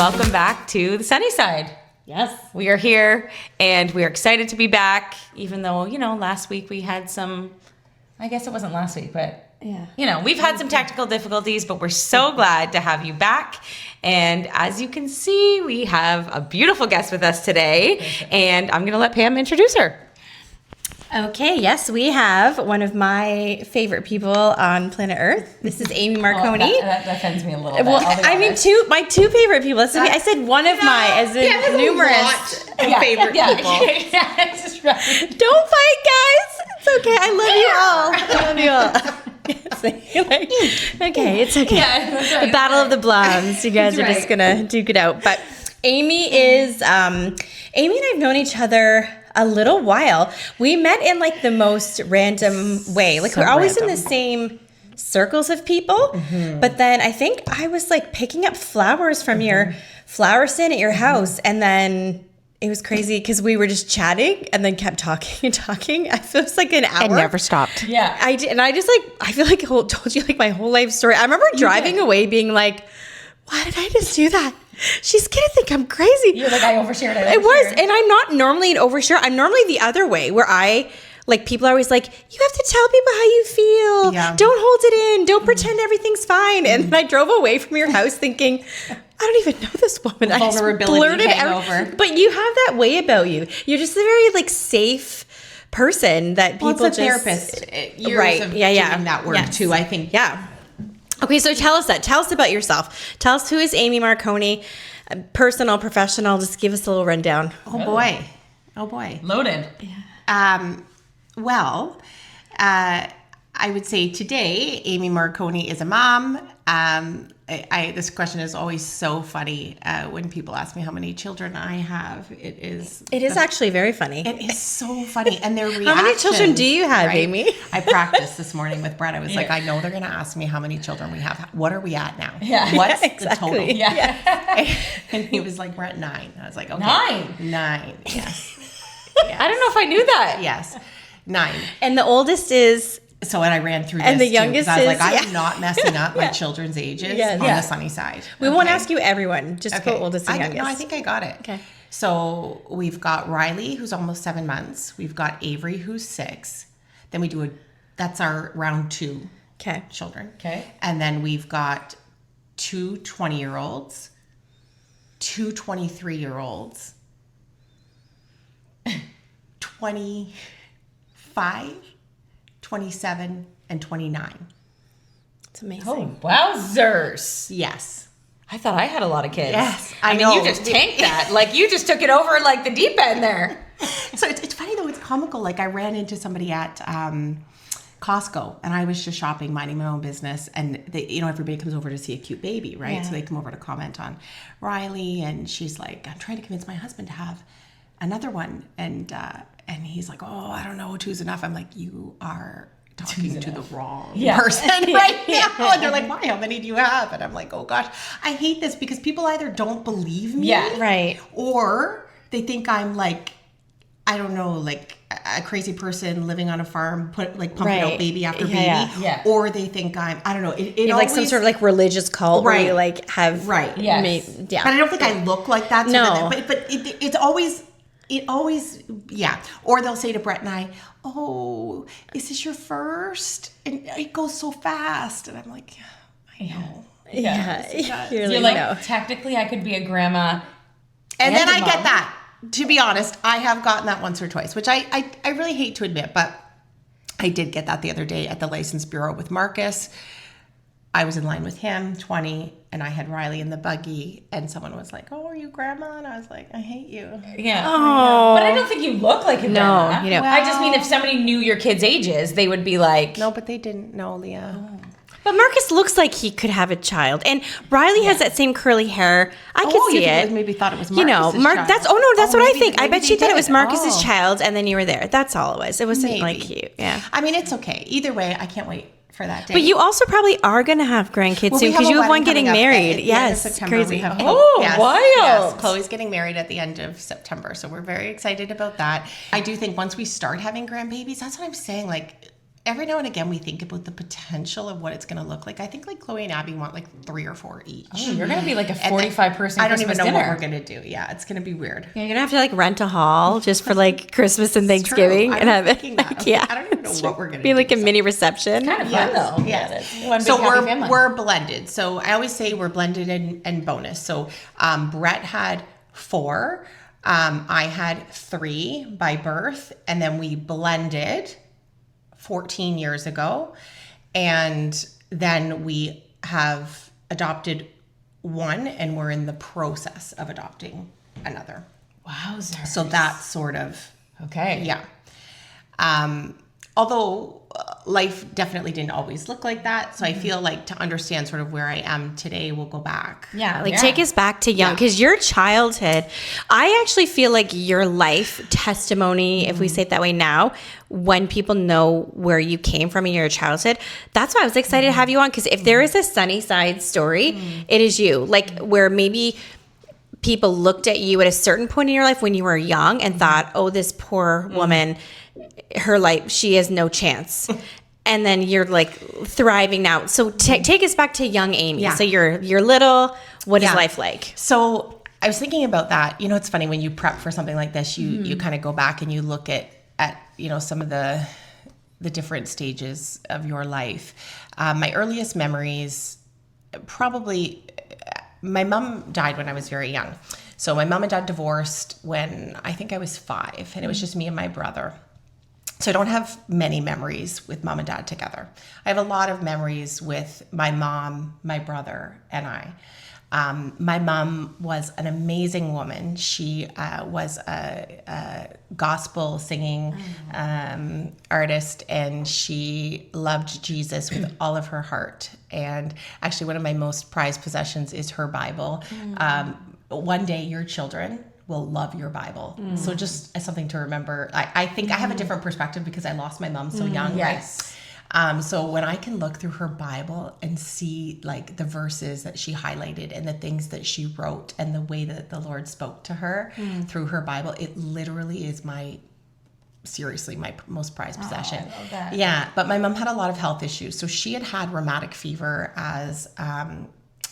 welcome back to the sunny side. Yes. We are here and we are excited to be back, even though, last week we had some, I guess it wasn't last week, but we've had some technical difficulties, but we're so glad to have you back. And as you can see, we have a beautiful guest with us today, and I'm going to let Pam introduce her. Okay, yes, we have one of my favorite people on planet Earth. This is Amy Marconi. Oh, that offends me a little bit. Well, I mean, my two favorite people. I said one of my, as in numerous favorite people. Yeah, that's right. Don't fight, guys. It's okay. I love you all. Okay, it's okay. Yeah, that's right. The battle of the blondes. You guys are just gonna duke it out. But Amy is Amy and I've known each other a little while. We met in like the most random way. Like we're always in the same circles of people. Mm-hmm. But then I think I was like picking up flowers from your flower stand at your house, and then it was crazy because we were just chatting and then kept talking and talking. I feel it's like an hour. It never stopped. Yeah. I feel like I told you like my whole life story. I remember driving away being like, why did I just do that? She's going to think I'm crazy. You're like, I overshared. It was. And I'm not normally an overshare. I'm normally the other way where people are always like, you have to tell people how you feel. Yeah. Don't hold it in. Don't pretend everything's fine. And then I drove away from your house thinking, I don't even know this woman. I just blurted out. But you have that way about you. You're just a very like safe person that people it's a just... therapist. Years of doing that work too, I think. Yeah. Okay, so tell us about yourself. Tell us, who is Amy Marconi, personal, professional. Just give us a little rundown. Oh boy. Loaded. Yeah. I would say today, Amy Marconi is a mom. This question is always so funny when people ask me how many children I have. It is actually very funny. It is so funny. And their reaction. How many children do you have, Amy? I practiced this morning with Brett. I was like, I know they're going to ask me how many children we have. What are we at now? Yeah. What's exactly. the total? Yeah. And he was like, we're at 9. I was like, okay. 9? Yes. I don't know if I knew that. Yes. 9. And the oldest is... So when I ran through this, and the youngest I was like, is, I'm not messing up my children's ages on the sunny side. We won't ask you everyone, just go oldest and youngest. No, I think I got it. Okay. So we've got Riley, who's almost 7 months. We've got Avery, who's 6. Then we do that's our round 2 children. Okay. And then we've got 2 20-year-olds, 2 23-year-olds, 25, 27, and 29. It's amazing. Oh, wowzers. Yes. I thought I had a lot of kids. Yes. I mean, you just tanked that. Like, you just took it over like the deep end there. So it's funny, though. It's comical. Like, I ran into somebody at Costco, and I was just shopping, minding my own business. And everybody comes over to see a cute baby, right? Yeah. So they come over to comment on Riley, and she's like, I'm trying to convince my husband to have another one. And he's like, oh, I don't know, 2's enough. I'm like, you are talking to the wrong person right now. And they're like, why? How many do you have? And I'm like, oh gosh, I hate this because people either don't believe me, or they think I'm like, I don't know, like a crazy person living on a farm, pumping out baby after baby. Yeah. Or they think I don't know. It always, like some sort of like religious cult where you like have But I don't think I look like that. So but it's always. Or they'll say to Brett and I, oh, is this your first? And it goes so fast. And I'm like, I know. Yeah. You're like, technically I could be a grandma. And then I get that. To be honest, I have gotten that once or twice, which I really hate to admit, but I did get that the other day at the License Bureau with Marcus. I was in line with him, 20, and I had Riley in the buggy, and someone was like, oh, are you grandma? And I was like, I hate you. Yeah. Oh. But I don't think you look like a grandma. No, I just mean if somebody knew your kids' ages, they would be like... No, but they didn't know, Leah. Oh. But Marcus looks like he could have a child, and Riley has that same curly hair. I could see it. Maybe thought it was Marcus's child. That's what I think. I bet she thought it was Marcus's child, and then you were there. That's all it was. It wasn't like you. Yeah. I mean, it's okay. Either way, I can't wait for that day. But you also probably are going to have grandkids soon because you have one getting married. Yes, it's crazy. Wild. Yes, Chloe's getting married at the end of September, so we're very excited about that. I do think once we start having grandbabies, that's what I'm saying, like, every now and again we think about the potential of what it's going to look like. I think like Chloe and Abby want like 3 or 4 each. Oh, you're going to be like a 45-person I don't even know dinner. what we're going to do. Yeah, it's going to be weird. You're gonna have to like rent a hall just for like Christmas and Thanksgiving and have it. Like, yeah, I don't even know what we're gonna be do. like a mini reception. Kind of fun though. Yes. One big So happy family. we're blended. So I always say we're blended and bonus. So Brett had 4. I had 3 by birth, and then we blended 14 years ago, and then we have adopted 1, and we're in the process of adopting another. Wowzers. So that's sort of Okay. yeah. Although life definitely didn't always look like that. So I feel like to understand sort of where I am today, we'll go back. Yeah, like take us back to young, because your childhood, I actually feel like your life testimony, if we say it that way now, when people know where you came from in your childhood, that's why I was excited to have you on, because if there is a sunny side story, it is you. Like where maybe people looked at you at a certain point in your life when you were young and thought, oh, this poor woman, her life, she has no chance. And then you're like thriving now. So take us back to young Amy. Yeah. So you're little. What is life like? So I was thinking about that. You know, it's funny when you prep for something like this, you kind of go back and you look at you know, some of the different stages of your life. My earliest memories, probably, my mom died when I was very young. So my mom and dad divorced when I think I was 5, and it was just me and my brother. So I don't have many memories with mom and dad together. I have a lot of memories with my mom, my brother, and I. My mom was an amazing woman. She was a gospel singing artist, and she loved Jesus with all of her heart. And actually, one of my most prized possessions is her Bible. One day, your children will love your Bible. So just as something to remember, I think I have a different perspective because I lost my mom so young. Yes. Right? So when I can look through her Bible and see like the verses that she highlighted and the things that she wrote and the way that the Lord spoke to her through her Bible, it literally is seriously my most prized possession. I love that. Yeah. But my mom had a lot of health issues. So she had rheumatic fever as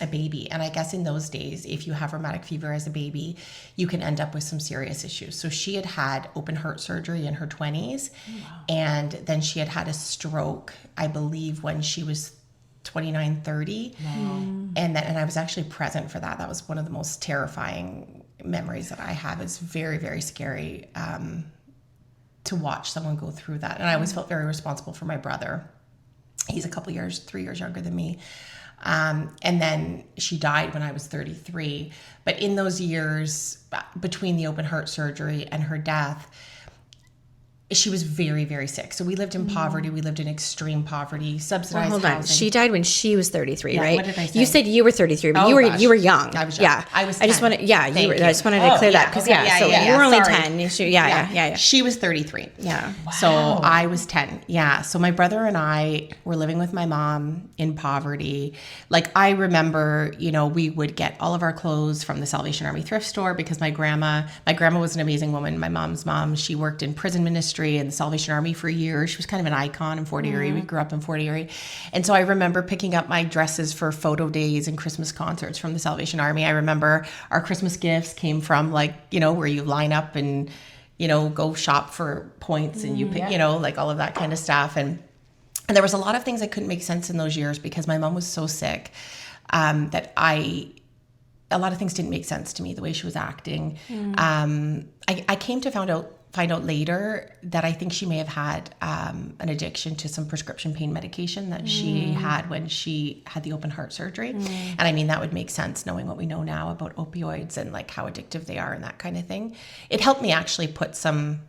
a baby. And I guess in those days, if you have rheumatic fever as a baby, you can end up with some serious issues. So she had open heart surgery in her 20s. Wow. And then she had a stroke, I believe, when she was 29, 30. Wow. And I was actually present for that. That was one of the most terrifying memories that I have. It's very, very scary to watch someone go through that. And I always felt very responsible for my brother. He's a couple years, 3 years younger than me. And then she died when I was 33. But in those years between the open heart surgery and her death, she was very, very sick. So we lived in poverty. We lived in extreme poverty, subsidized Hold housing. on. She died when she was 33, Yeah, right? what did I say? You said you were 33, but Oh, you were gosh. young. I was young. Yeah. I was I just 10. wanted, yeah, Thank I you. just wanted to clear that because okay, so yeah, you were only sorry. 10. Yeah. She was 33. Yeah. Wow. So I was 10. Yeah. So my brother and I were living with my mom in poverty. Like I remember, you know, we would get all of our clothes from the Salvation Army thrift store because my grandma was an amazing woman. My mom's mom, she worked in prison ministry and the Salvation Army for years. She was kind of an icon in Fort Erie. We grew up in Fort Erie. And so I remember picking up my dresses for photo days and Christmas concerts from the Salvation Army. I remember our Christmas gifts came from like, you know, where you line up and, you know, go shop for points and you pick, you know, like all of that kind of stuff. And there was a lot of things that couldn't make sense in those years because my mom was so sick that a lot of things didn't make sense to me, the way she was acting. I came to find out later that I think she may have had an addiction to some prescription pain medication that she had when she had the open heart surgery. And I mean, that would make sense knowing what we know now about opioids and like how addictive they are and that kind of thing. It helped me actually put some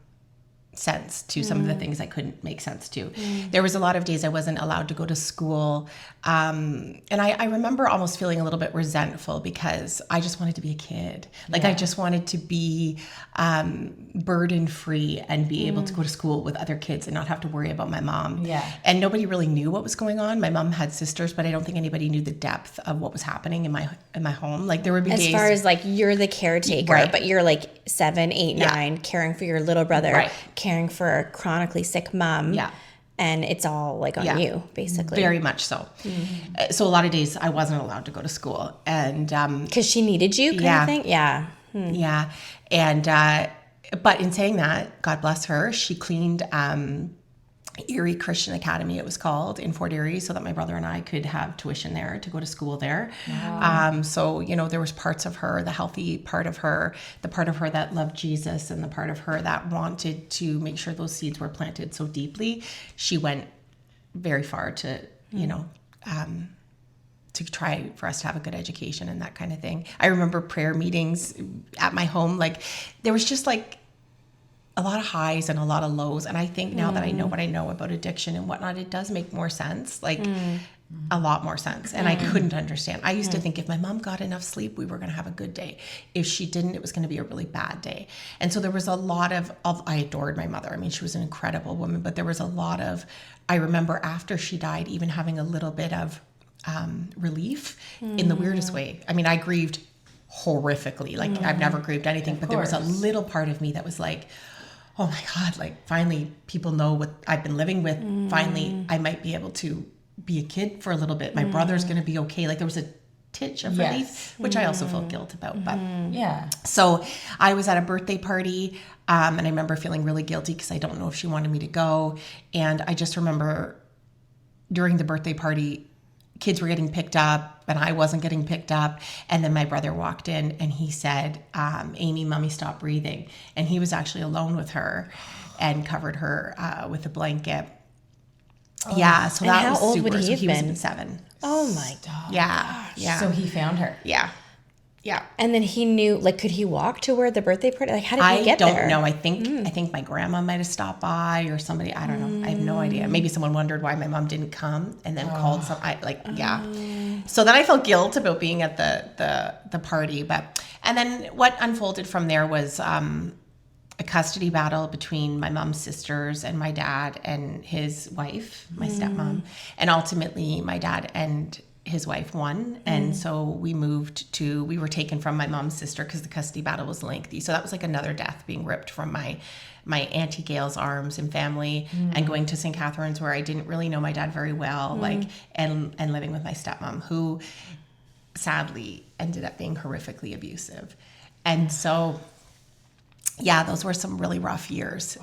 sense to some of the things I couldn't make sense to. There was a lot of days I wasn't allowed to go to school. And I remember almost feeling a little bit resentful because I just wanted to be a kid. Like I just wanted to be burden free and be able to go to school with other kids and not have to worry about my mom. Yeah. And nobody really knew what was going on. My mom had sisters, but I don't think anybody knew the depth of what was happening in my home. Like there would be As days. far as like you're the caretaker, Right. but you're like 7, 8, 9, caring for your little brother, Right. caring for a chronically sick mom. Yeah. and it's all like on you, basically. Very much so. So a lot of days I wasn't allowed to go to school, and Because she needed you, kind of thing? Yeah. yeah. And but in saying that, God bless her, she cleaned Erie Christian Academy, it was called, in Fort Erie, so that my brother and I could have tuition there to go to school there. Wow. So, you know, there was parts of her, the healthy part of her, the part of her that loved Jesus, and the part of her that wanted to make sure those seeds were planted so deeply. She went very far to, you know, to try for us to have a good education and that kind of thing. I remember prayer meetings at my home, like there was just like a lot of highs and a lot of lows. And I think now that I know what I know about addiction and whatnot, it does make more sense, like a lot more sense. And I couldn't understand. I used to think if my mom got enough sleep, we were going to have a good day. If she didn't, it was going to be a really bad day. And so there was a lot of, I adored my mother. I mean, she was an incredible woman, but there was a lot of, I remember after she died, even having a little bit of relief in the weirdest way. I mean, I grieved horrifically. Like I've never grieved anything, but there was a little part of me that was like, oh my God, like finally people know what I've been living with. Finally, I might be able to be a kid for a little bit. My brother's going to be okay. Like there was a titch of relief, which I also felt guilt about. But so I was at a birthday party and I remember feeling really guilty because I don't know if she wanted me to go. And I just remember during the birthday party, kids were getting picked up and I wasn't getting picked up. And then my brother walked in and he said, Amy, mommy, stop breathing. And he was actually alone with her and covered her with a blanket. Oh. Yeah. So that was super. How old would he have been? He was been 7. Oh my God. Yeah. Yeah. So he found her. Yeah. Yeah. And then he knew, like, could he walk to where the birthday party? Like, how did he get there? I don't know. I think my grandma might have stopped by or somebody. I don't know. I have no idea. Maybe someone wondered why my mom didn't come and then called some. So then I felt guilt about being at the party. And then what unfolded from there was a custody battle between my mom's sisters and my dad and his wife, my stepmom, and ultimately my dad and his wife won. And so we were taken from my mom's sister because the custody battle was lengthy. So that was like another death, being ripped from my Auntie Gail's arms and family and going to St. Catharines where I didn't really know my dad very well, and living with my stepmom, who sadly ended up being horrifically abusive. And so yeah, those were some really rough years.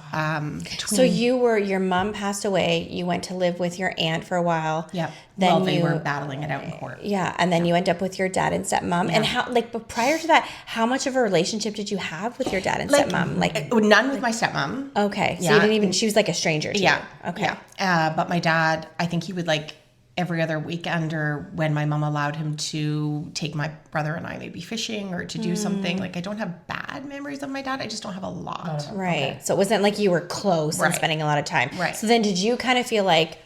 So your mom passed away. You went to live with your aunt for a while. Yeah. Then they were battling it out in court. Yeah. And then you end up with your dad and stepmom. Yeah. And but prior to that, how much of a relationship did you have with your dad and stepmom? None with my stepmom. Okay. So you didn't she was like a stranger to you. Okay. Yeah. But my dad, I think he would every other weekend or when my mom allowed him to take my brother and I maybe fishing or to do something. I don't have bad memories of my dad. I just don't have a lot. Right. Okay. So it wasn't like you were close and spending a lot of time. Right. So then did you kind of feel like,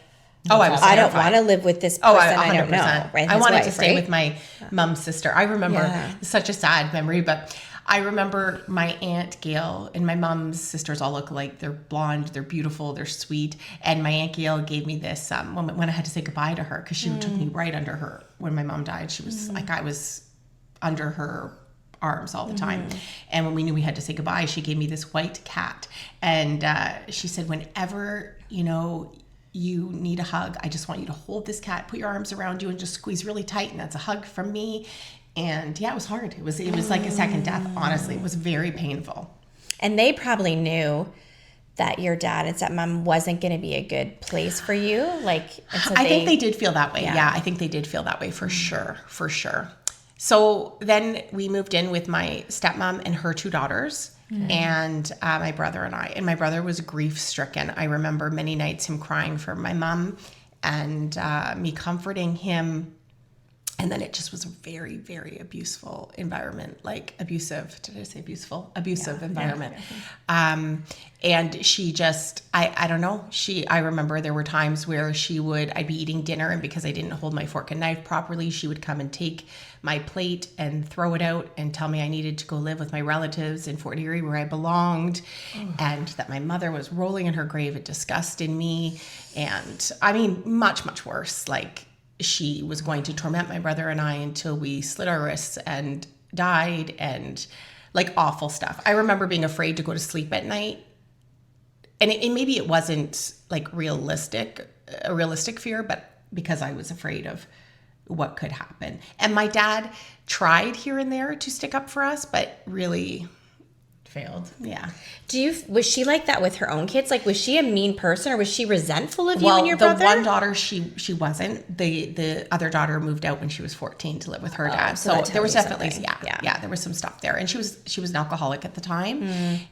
I don't want to live with this person I don't know. Right? I wanted to stay with my mom's sister. I remember such a sad memory, but I remember my Aunt Gail and my mom's sisters all look alike. They're blonde, they're beautiful, they're sweet. And my Aunt Gail gave me this when I had to say goodbye to her, because she took me right under her when my mom died. She was I was under her arms all the time. And when we knew we had to say goodbye, she gave me this white cat. And she said, whenever, you need a hug, I just want you to hold this cat, put your arms around you and just squeeze really tight. And that's a hug from me. And yeah, it was hard. It was like a second death. Honestly, it was very painful. And they probably knew that your dad and stepmom wasn't going to be a good place for you. I think they did feel that way. Yeah, I think they did feel that way for sure. For sure. So then we moved in with my stepmom and her 2 daughters. And my brother and I. And my brother was grief-stricken. I remember many nights him crying for my mom and me comforting him. And then it just was a very, very abuseful environment, abusive. Did I say abuseful? Abusive environment. Yeah. And she just, I don't know. I remember there were times where I'd be eating dinner, and because I didn't hold my fork and knife properly, she would come and take my plate and throw it out and tell me I needed to go live with my relatives in Fort Erie where I belonged, and that my mother was rolling in her grave. It disgusted me. And I mean, much, much worse. She was going to torment my brother and I until we slit our wrists and died, and awful stuff. I remember being afraid to go to sleep at night and maybe it wasn't like a realistic fear, but because I was afraid of what could happen. And my dad tried here and there to stick up for us, but really failed. Yeah. Was she like that with her own kids? Like, was she a mean person, or was she resentful of you and your brother? The one daughter, she wasn't. The other daughter moved out when she was 14 to live with her dad. So there was definitely, there was some stuff there. And she was an alcoholic at the time.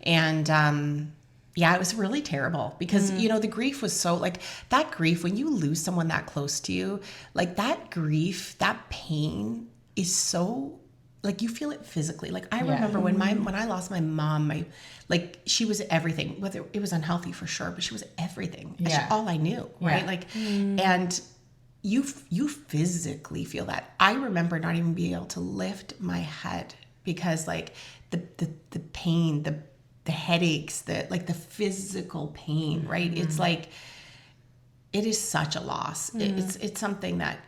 And, it was really terrible because, the grief was so, like, that grief, when you lose someone that close to you, like, that grief, that pain is so, like, you feel it physically. Like, I remember when I lost my mom, she was everything. Whether it was unhealthy for sure, but she was everything. Yeah. All I knew, right? Yeah. Like, and you physically feel that. I remember not even being able to lift my head because, like, the pain, the headaches, the physical pain, right? It's like, it is such a loss. It's something that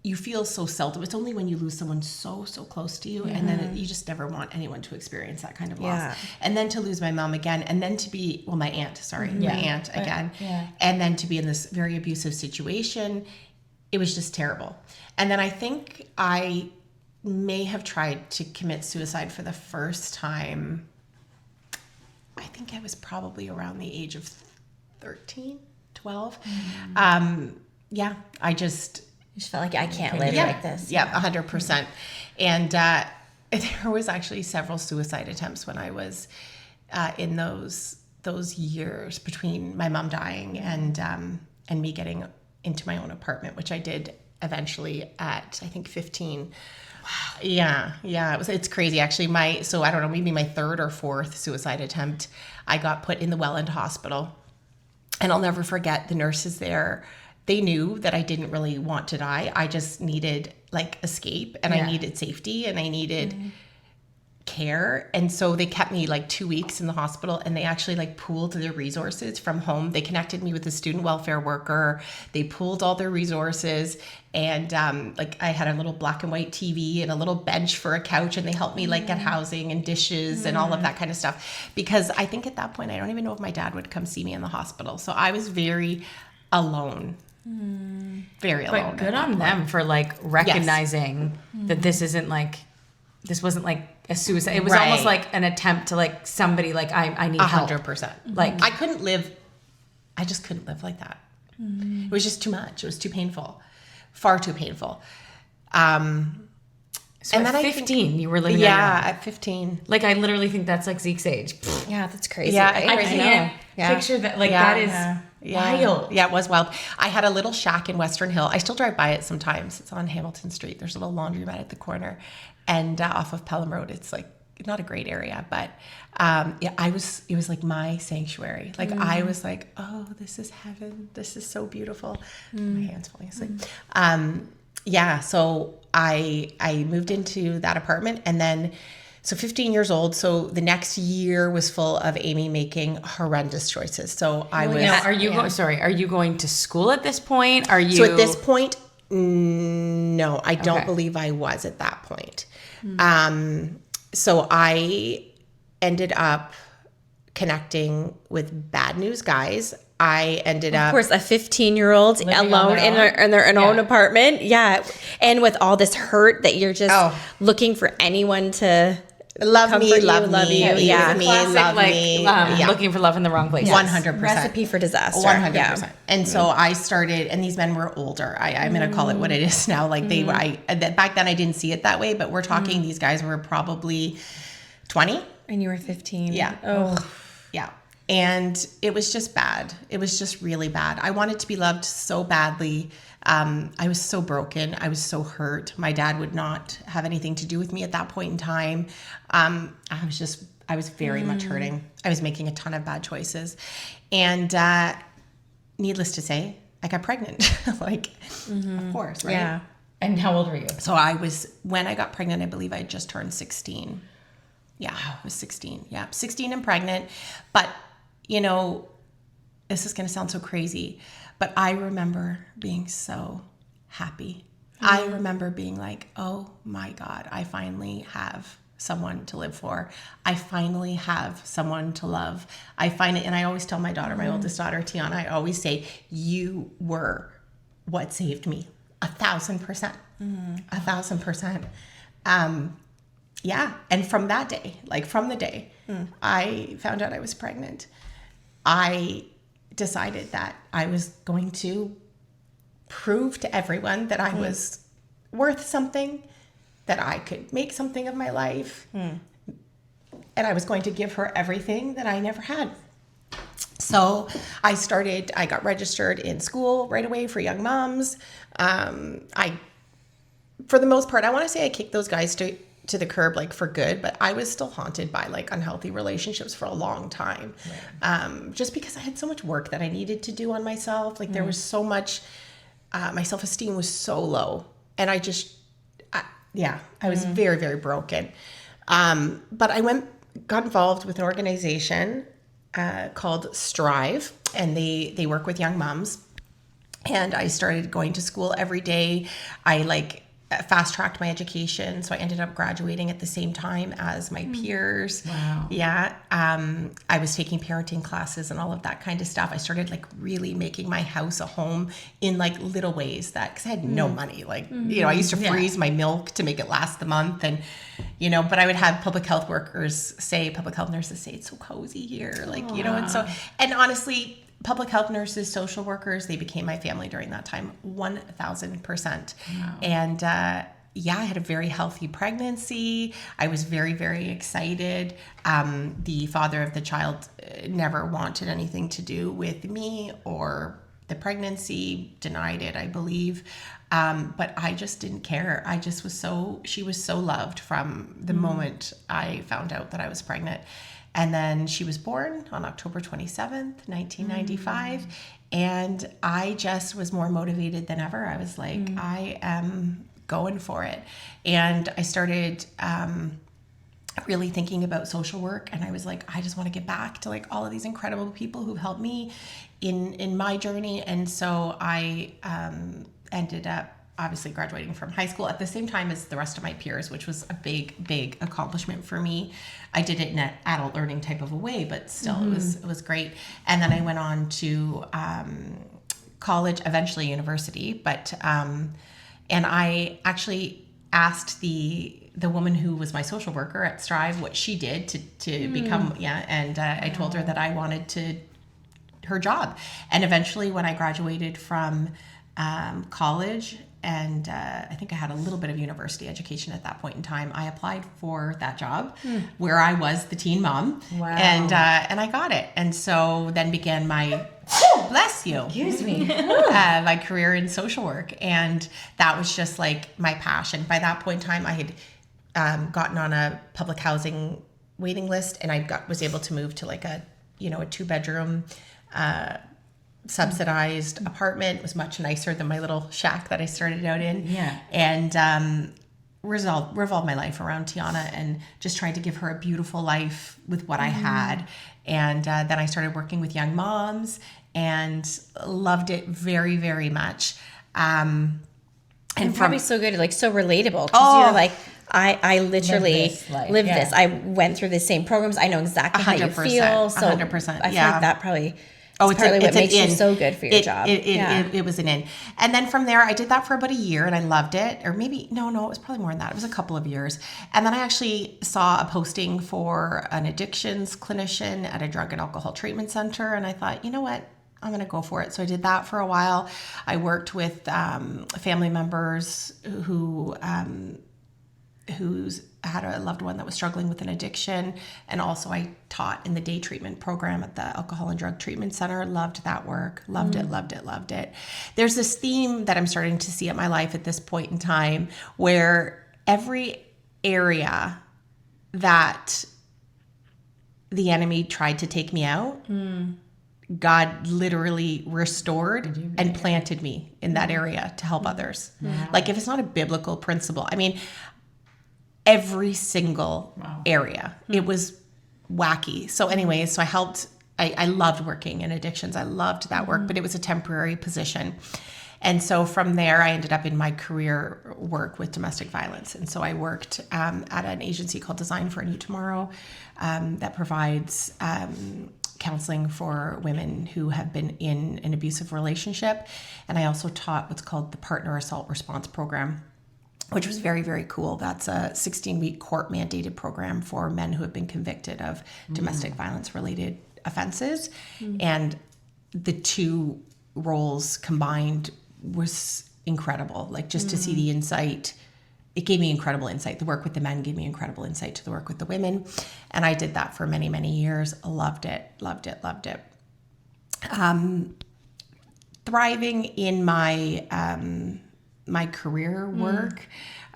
you feel so seldom. It's only when you lose someone so close to you, and then you just never want anyone to experience that kind of loss. And then to lose my mom again, and then to be, my aunt again, and then to be in this very abusive situation, it was just terrible. And then I think I may have tried to commit suicide for the first time. I think I was probably around the age of 13, 12. I just felt like I can't live like this. Yeah, 100%. And there was actually several suicide attempts when I was in those years between my mom dying and me getting into my own apartment, which I did eventually at, I think, 15. Wow. Yeah. It's crazy actually. I don't know, maybe my third or fourth suicide attempt, I got put in the Welland Hospital, and I'll never forget the nurses there. They knew that I didn't really want to die. I just needed escape, and I needed safety, and I needed care. And so they kept me 2 weeks in the hospital, and they actually pooled their resources from home. They connected me with a student welfare worker. They pooled all their resources. And I had a little black and white TV and a little bench for a couch, and they helped me get housing and dishes and all of that kind of stuff. Because I think at that point, I don't even know if my dad would come see me in the hospital. So I was very alone. Very alone. But good on them for recognizing that this wasn't a suicide. It was almost like an attempt to somebody I need help. 100%. I couldn't live. I just couldn't live like that. It was just too much. It was too painful. Far too painful. So and at then 15, you were living at 15. I literally think that's Zeke's age. Yeah, that's crazy. Yeah, I can't picture that. That is wild. Yeah, it was wild. I had a little shack in Western Hill. I still drive by it sometimes. It's on Hamilton Street. There's a little laundromat at the corner, and off of Pelham Road. It's not a great area, but it was my sanctuary. I was oh, this is heaven. This is so beautiful. My hand's falling asleep. So I moved into that apartment, and then, so 15 years old. So the next year was full of Amy making horrendous choices. So I was. Now, are you going to school at this point? Are you? So at this point, no, I don't believe I was at that point. So I ended up connecting with bad news guys. I ended up, of course, a 15-year-old alone in their own apartment. Yeah. And with all this hurt that you're just looking for anyone to love me. Yeah. Looking for love in the wrong place. 100%. Recipe for disaster. 100%. Yeah. And so I started, and these men were older. I'm going to call it what it is now. Back then I didn't see it that way, but we're talking, these guys were probably 20. And you were 15. Yeah. Oh. Yeah. And it was just bad. It was just really bad. I wanted to be loved so badly. I was so broken. I was so hurt. My dad would not have anything to do with me at that point in time. I was very much hurting. I was making a ton of bad choices. And needless to say, I got pregnant. Of course, right? Yeah. And how old were you? So when I got pregnant, I believe I had just turned 16. Yeah, I was 16. Yeah, 16 and pregnant. But, this is going to sound so crazy, but I remember being so happy. I remember being oh my God, I finally have someone to live for. I finally have someone to love. I find it, and I always tell my daughter, my oldest daughter, Tiana, I always say, you were what saved me. 1,000%. 1,000%. Yeah. And from that day, from the day I found out I was pregnant, I decided that I was going to prove to everyone that I was worth something, that I could make something of my life, and I was going to give her everything that I never had. So I got registered in school right away for young moms. For the most part, I want to say I kicked those guys to the curb, for good, but I was still haunted by unhealthy relationships for a long time. Right. Just because I had so much work that I needed to do on myself. There was so much, my self-esteem was so low, and I was very, very broken. But I got involved with an organization called Strive, and they work with young moms. And I started going to school every day. I fast-tracked my education, so I ended up graduating at the same time as my peers. Wow. Yeah. I was taking parenting classes and all of that kind of stuff. I started really making my house a home in little ways, because I had no money. I used to freeze my milk to make it last the month, and but I would have public health nurses say, it's so cozy here, and honestly, public health nurses, social workers, they became my family during that time, 1,000%. Wow. And I had a very healthy pregnancy. I was very, very excited. The father of the child never wanted anything to do with me or the pregnancy, denied it, I believe. But I just didn't care. She was so loved from the moment I found out that I was pregnant. And then she was born on October 27th, 1995. And I just was more motivated than ever. I was like, I am going for it. And I started really thinking about social work. And I was like, I just want to get back to all of these incredible people who helped me in my journey. And so I ended up obviously graduating from high school at the same time as the rest of my peers, which was a big, big accomplishment for me. I did it in an adult learning type of a way, but still it was great. And then I went on to college, eventually university, but and I actually asked the woman who was my social worker at Strive what she did to become, and I told her that I wanted her job. And eventually when I graduated from college, and I think I had a little bit of university education at that point in time, I applied for that job where I was the teen mom. Wow. And I got it. And so then began my, bless you. Excuse me. My career in social work. And that was just my passion. By that point in time, I had gotten on a public housing waiting list, and I was able to move to a 2-bedroom subsidized apartment. It was much nicer than my little shack that I started out in. Yeah. And revolved my life around Tiana and just trying to give her a beautiful life with what I had. And then I started working with young moms and loved it very, very much. And probably so good, so relatable, because you're like, I literally live this. I went through the same programs. I know exactly how you feel. So 100%. I feel like that probably it's partly what makes you in. so good for your job. It was an in. And then from there, I did that for about a year, and I loved it. Or maybe, no, it was probably more than that. It was a couple of years. And then I actually saw a posting for an addictions clinician at a drug and alcohol treatment center. And I thought, you know what? I'm going to go for it. So I did that for a while. I worked with family members who's had a loved one that was struggling with an addiction. And also I taught in the day treatment program at the Alcohol and Drug Treatment Center. Loved that work. Loved it. There's this theme that I'm starting to see in my life at this point in time where every area that the enemy tried to take me out, God literally restored and planted me in that area to help others. Wow. If it's not a biblical principle, I mean, every single area, it was wacky. So anyways, so I helped, I loved working in addictions. I loved that work, but it was a temporary position. And so from there, I ended up in my career work with domestic violence. And so I worked at an agency called Design for a New Tomorrow that provides counseling for women who have been in an abusive relationship. And I also taught what's called the Partner Assault Response Program, which was very, very cool. That's a 16-week court-mandated program for men who have been convicted of domestic violence-related offenses. And the two roles combined was incredible. Like, just to see the insight, it gave me incredible insight. The work with the men gave me incredible insight to the work with the women. And I did that for many, many years. Loved it. Thriving in my my career work,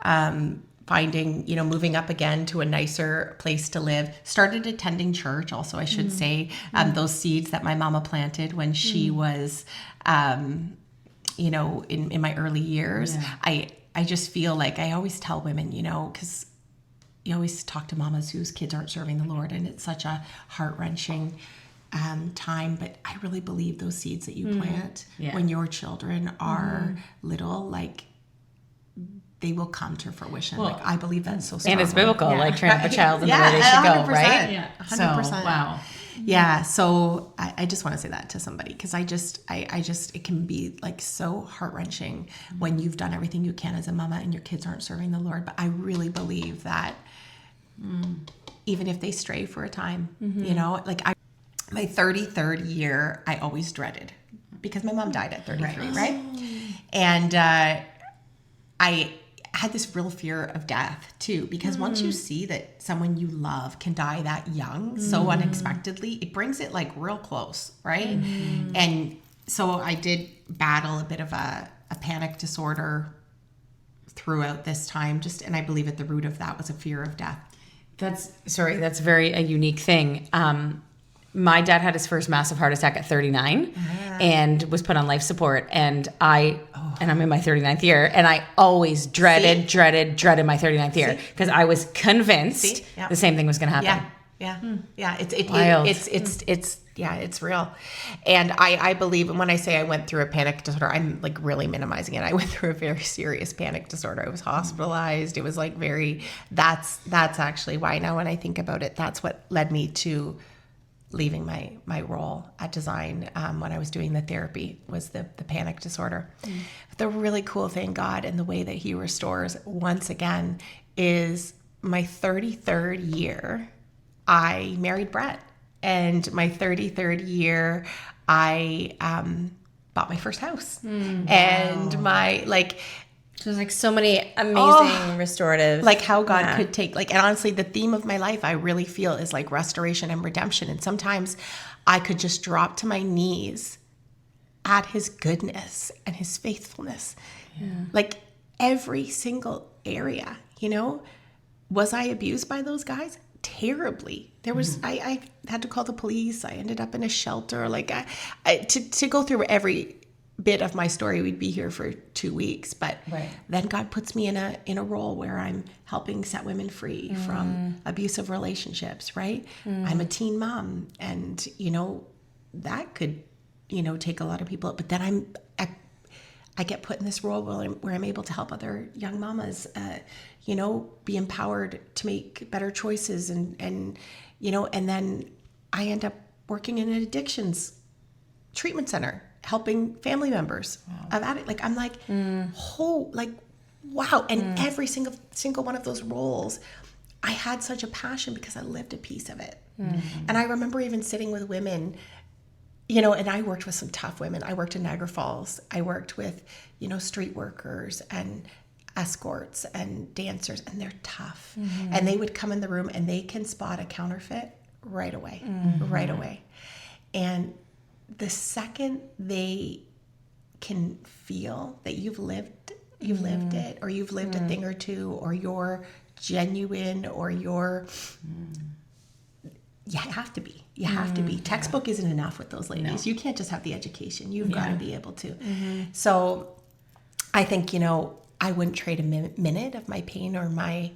finding, moving up again to a nicer place to live, started attending church also, I should say, those seeds that my mama planted when she was, in my early years. I just feel like I always tell women, because you always talk to mamas whose kids aren't serving the Lord, and it's such a heart-wrenching time, but I really believe those seeds that you plant when your children are little, like, they will come to fruition. Well, like, I believe that's so strongly. And it's biblical, like, train up a child in the way they should go, right? Yeah, 100%. So, wow. Yeah, so I just want to say that to somebody, because I just, it can be like so heart-wrenching when you've done everything you can as a mama and your kids aren't serving the Lord. But I really believe that even if they stray for a time, like my 33rd year, I always dreaded, because my mom died at 33, right? And I had this real fear of death too, because once you see that someone you love can die that young, so unexpectedly, it brings it like real close, right? And so I did battle a bit of a panic disorder throughout this time, and I believe at the root of that was a fear of death. That's very a unique thing. My dad had his first massive heart attack at 39 and was put on life support. And I'm in my 39th year, and I always dreaded my 39th year, because I was convinced the same thing was going to happen. Yeah. It's real. And I believe, and when I say I went through a panic disorder, I'm like really minimizing it. I went through a very serious panic disorder. I was hospitalized. It was like that's actually why now when I think about it, that's what led me to leaving my role at Design when I was doing the therapy, was the panic disorder. But the really cool thing, God, and the way that he restores once again, is my 33rd year, I married Brett. And my 33rd year, I bought my first house. And so there's like so many amazing restorative. Like how God could take, and honestly, the theme of my life, I really feel, is like restoration and redemption. And sometimes I could just drop to my knees at his goodness and his faithfulness. Like every single area, was I abused by those guys? Terribly. There was, I had to call the police. I ended up in a shelter. Like to go through every bit of my story, we'd be here for 2 weeks, but then God puts me in a role where I'm helping set women free from abusive relationships, right? I'm a teen mom, and that could take a lot of people, but then I get put in this role where I'm able to help other young mamas be empowered to make better choices, and then I end up working in an addictions treatment center, helping family members of addict. Like, I'm like, wow. And every single one of those roles, I had such a passion because I lived a piece of it. And I remember even sitting with women, and I worked with some tough women. I worked in Niagara Falls. I worked with, street workers and escorts and dancers, and they're tough. And they would come in the room and they can spot a counterfeit right away. And the second they can feel that you've lived it, or you've lived a thing or two, or you're genuine, or you're, you have to be. Textbook isn't enough with those ladies. You can't just have the education. You've got to be able to. So I think, I wouldn't trade a minute of my pain or my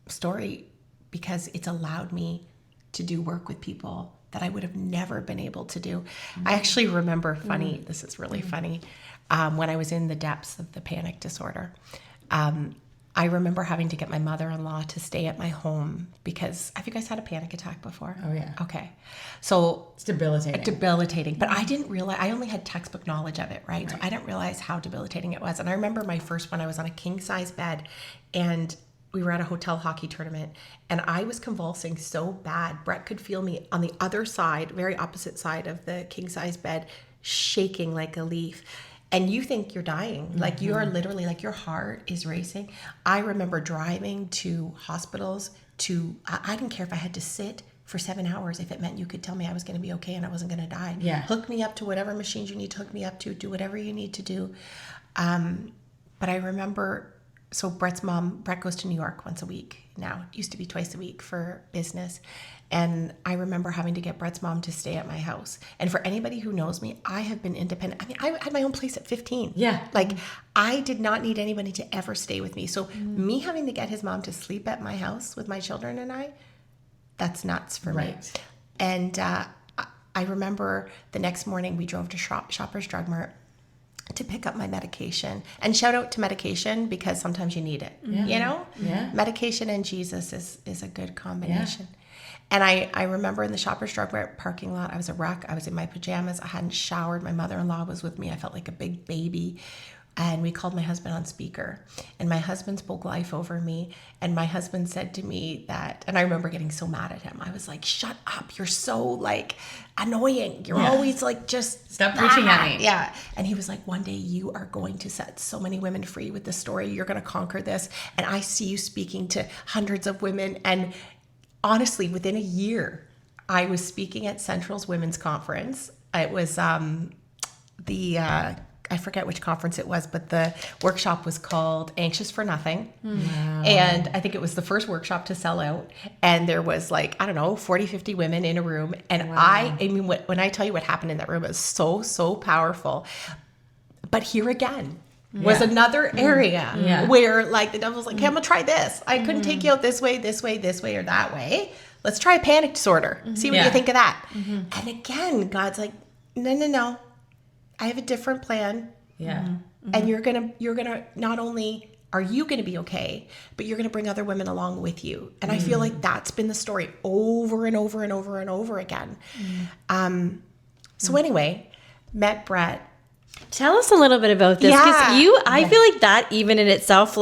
story, because it's allowed me to do work with people that I would have never been able to do. I actually remember this is really funny, when I was in the depths of the panic disorder. I remember having to get my mother-in-law to stay at my home because, have you guys had a panic attack before? Oh, yeah. Okay. So It's debilitating. Debilitating. But I didn't realize, I only had textbook knowledge of it, right? So I didn't realize how debilitating it was. And I remember my first one, I was on a king size bed and we were at a hotel hockey tournament and I was convulsing so bad. Brett could feel me on the other side, very opposite side of the king size bed, shaking like a leaf. And you think you're dying. Like you are literally, like your heart is racing. I remember driving to hospitals I didn't care if I had to sit for 7 hours if it meant you could tell me I was going to be okay and I wasn't going to die. Yeah. Hook me up to whatever machines you need to hook me up to, do whatever you need to do. But I remember, so Brett goes to New York once a week now. It used to be twice a week for business. And I remember having to get Brett's mom to stay at my house. And for anybody who knows me, I have been independent. I mean, I had my own place at 15. Yeah. Like I did not need anybody to ever stay with me. So me having to get his mom to sleep at my house with my children and that's nuts for me. And I remember the next morning we drove to Shoppers Drug Mart to pick up my medication. And shout out to medication because sometimes you need it, you know? Yeah. Medication and Jesus is a good combination. Yeah. And I remember in the Shoppers Drug Mart parking lot, I was a wreck. I was in my pajamas. I hadn't showered. My mother-in-law was with me. I felt like a big baby. And we called my husband on speaker. And my husband spoke life over me. And my husband said to me that, and I remember getting so mad at him. I was like, shut up. You're so like annoying. You're always like, just stop preaching at me. Yeah. And he was like, one day you are going to set so many women free with this story. You're going to conquer this. And I see you speaking to hundreds of women. And honestly, within a year, I was speaking at Central's Women's Conference. It was I forget which conference it was, but the workshop was called Anxious for Nothing. Wow. And I think it was the first workshop to sell out. And there was 40, 50 women in a room. And I mean, when I tell you what happened in that room, it was so, so powerful. But here again was another area where the devil's like, hey, I'm gonna try this. I couldn't take you out this way, or that way. Let's try a panic disorder. See what you think of that. And again, God's like, no. I have a different plan. Yeah. And you're gonna not only are you gonna be okay, but you're gonna bring other women along with you. And I feel like that's been the story over and over and over and over again. So anyway, met Brett. Tell us a little bit about this, because I feel like that even in itself,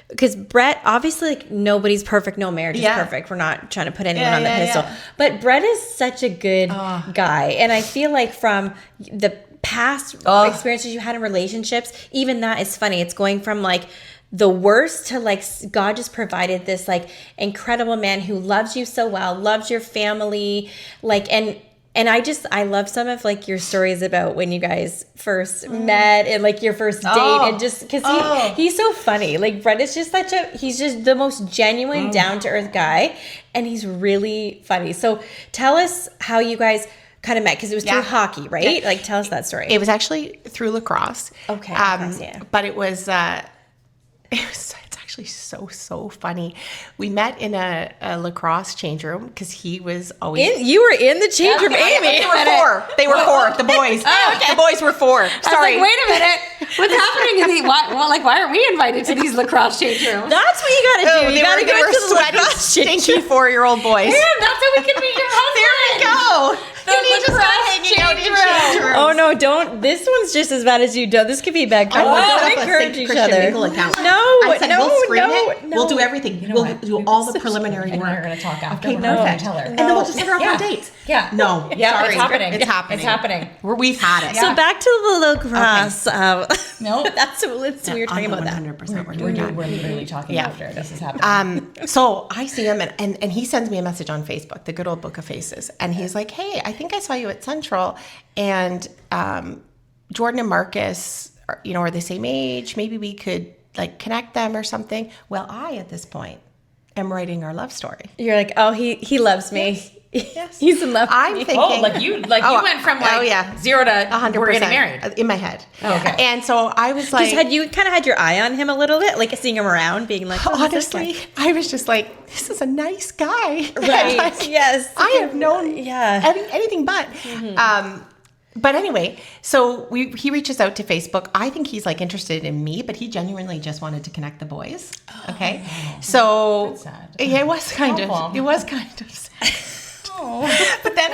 because Brett, obviously, nobody's perfect, no marriage is perfect. We're not trying to put anyone on the pedestal. But Brett is such a good guy. And I feel like from the past experiences you had in relationships, even that is funny. It's going from the worst to God just provided this incredible man who loves you so well, loves your family, and I love some of your stories about when you guys first met and your first date, and just because he's so funny. Brett is just he's just the most genuine, down to earth guy, and he's really funny. So tell us how you guys kind of met, because it was through hockey, right? Tell us that story. It was actually through lacrosse. Okay. But it was it's actually so funny. We met in a lacrosse change room because he was always you were in the change room, Amy. They were four. The boys. The boys were four. Sorry. I was wait a minute. What's happening in the why aren't we invited to these lacrosse change rooms? That's what you got to do. You got to go to the sweaty, lacrosse change stinky 4-year-old boys. Damn, that's how we can meet your husband. There we go. You need to start hanging out in change rooms. Oh no, don't. This one's just as bad as you. Don't. This could be bad. Don't encourage each other. No, I said, we'll screen no. We'll do everything. You know we'll what? do all the preliminary work. And we're going to talk after. Okay, perfect. Tell her. And then we'll just set her up on dates. Yeah. No. Yeah, sorry. it's happening. It's happening. It's happening. We've had it. So back to the lacrosse. No, that's we were talking about that. 100%. We're literally talking after this is happening. So I see him and he sends me a message on Facebook, the good old Book of Faces. And he's like, hey, I think I saw you at Central. And Jordan and Marcus are the same age. Maybe we could connect them or something. Well, I, at this point, am writing our love story. You're like, oh, he loves me. he's in love. I'm with me. thinking. You went from like 0 to 100%. we're getting married. In my head. Oh, okay. And so I was like. Had you kind of had your eye on him a little bit, like seeing him around, being like, honestly, I was just like, this is a nice guy. Right. Like, yes. I have known anything but. But anyway, so he reaches out to Facebook. I think he's like interested in me, but he genuinely just wanted to connect the boys. Okay. So That's sad. yeah, it was kind of sad. But then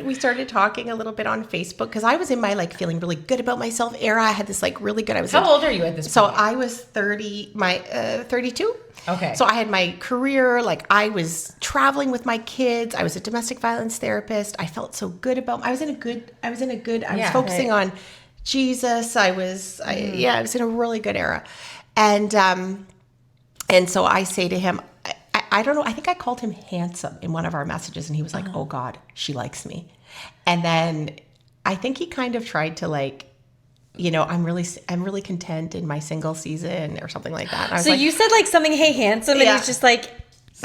we started talking a little bit on Facebook because I was in my like feeling really good about myself era. I had this like really good. How old are you at this point? So I was 32. Okay. So I had my career, like I was traveling with my kids. I was a domestic violence therapist. I felt so good about, I was focusing on Jesus. I was in a really good era. And so I say to him, I don't know, I think I called him handsome in one of our messages and he was like, oh God, she likes me. And then I think he kind of tried to like, I'm really content in my single season or something like that. And I was so like, you said like something, hey, handsome, and he's just like,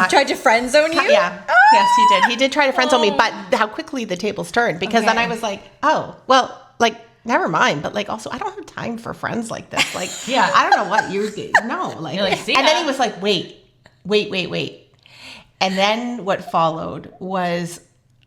tried to friend zone you? Yeah. Oh! Yes, he did. He did try to friend zone me, but how quickly the tables turned because then I was like, oh, well, like, never mind. But like, also, I don't have time for friends like this. Like, I don't know what you did. No, like, and then he was like, wait. And then what followed was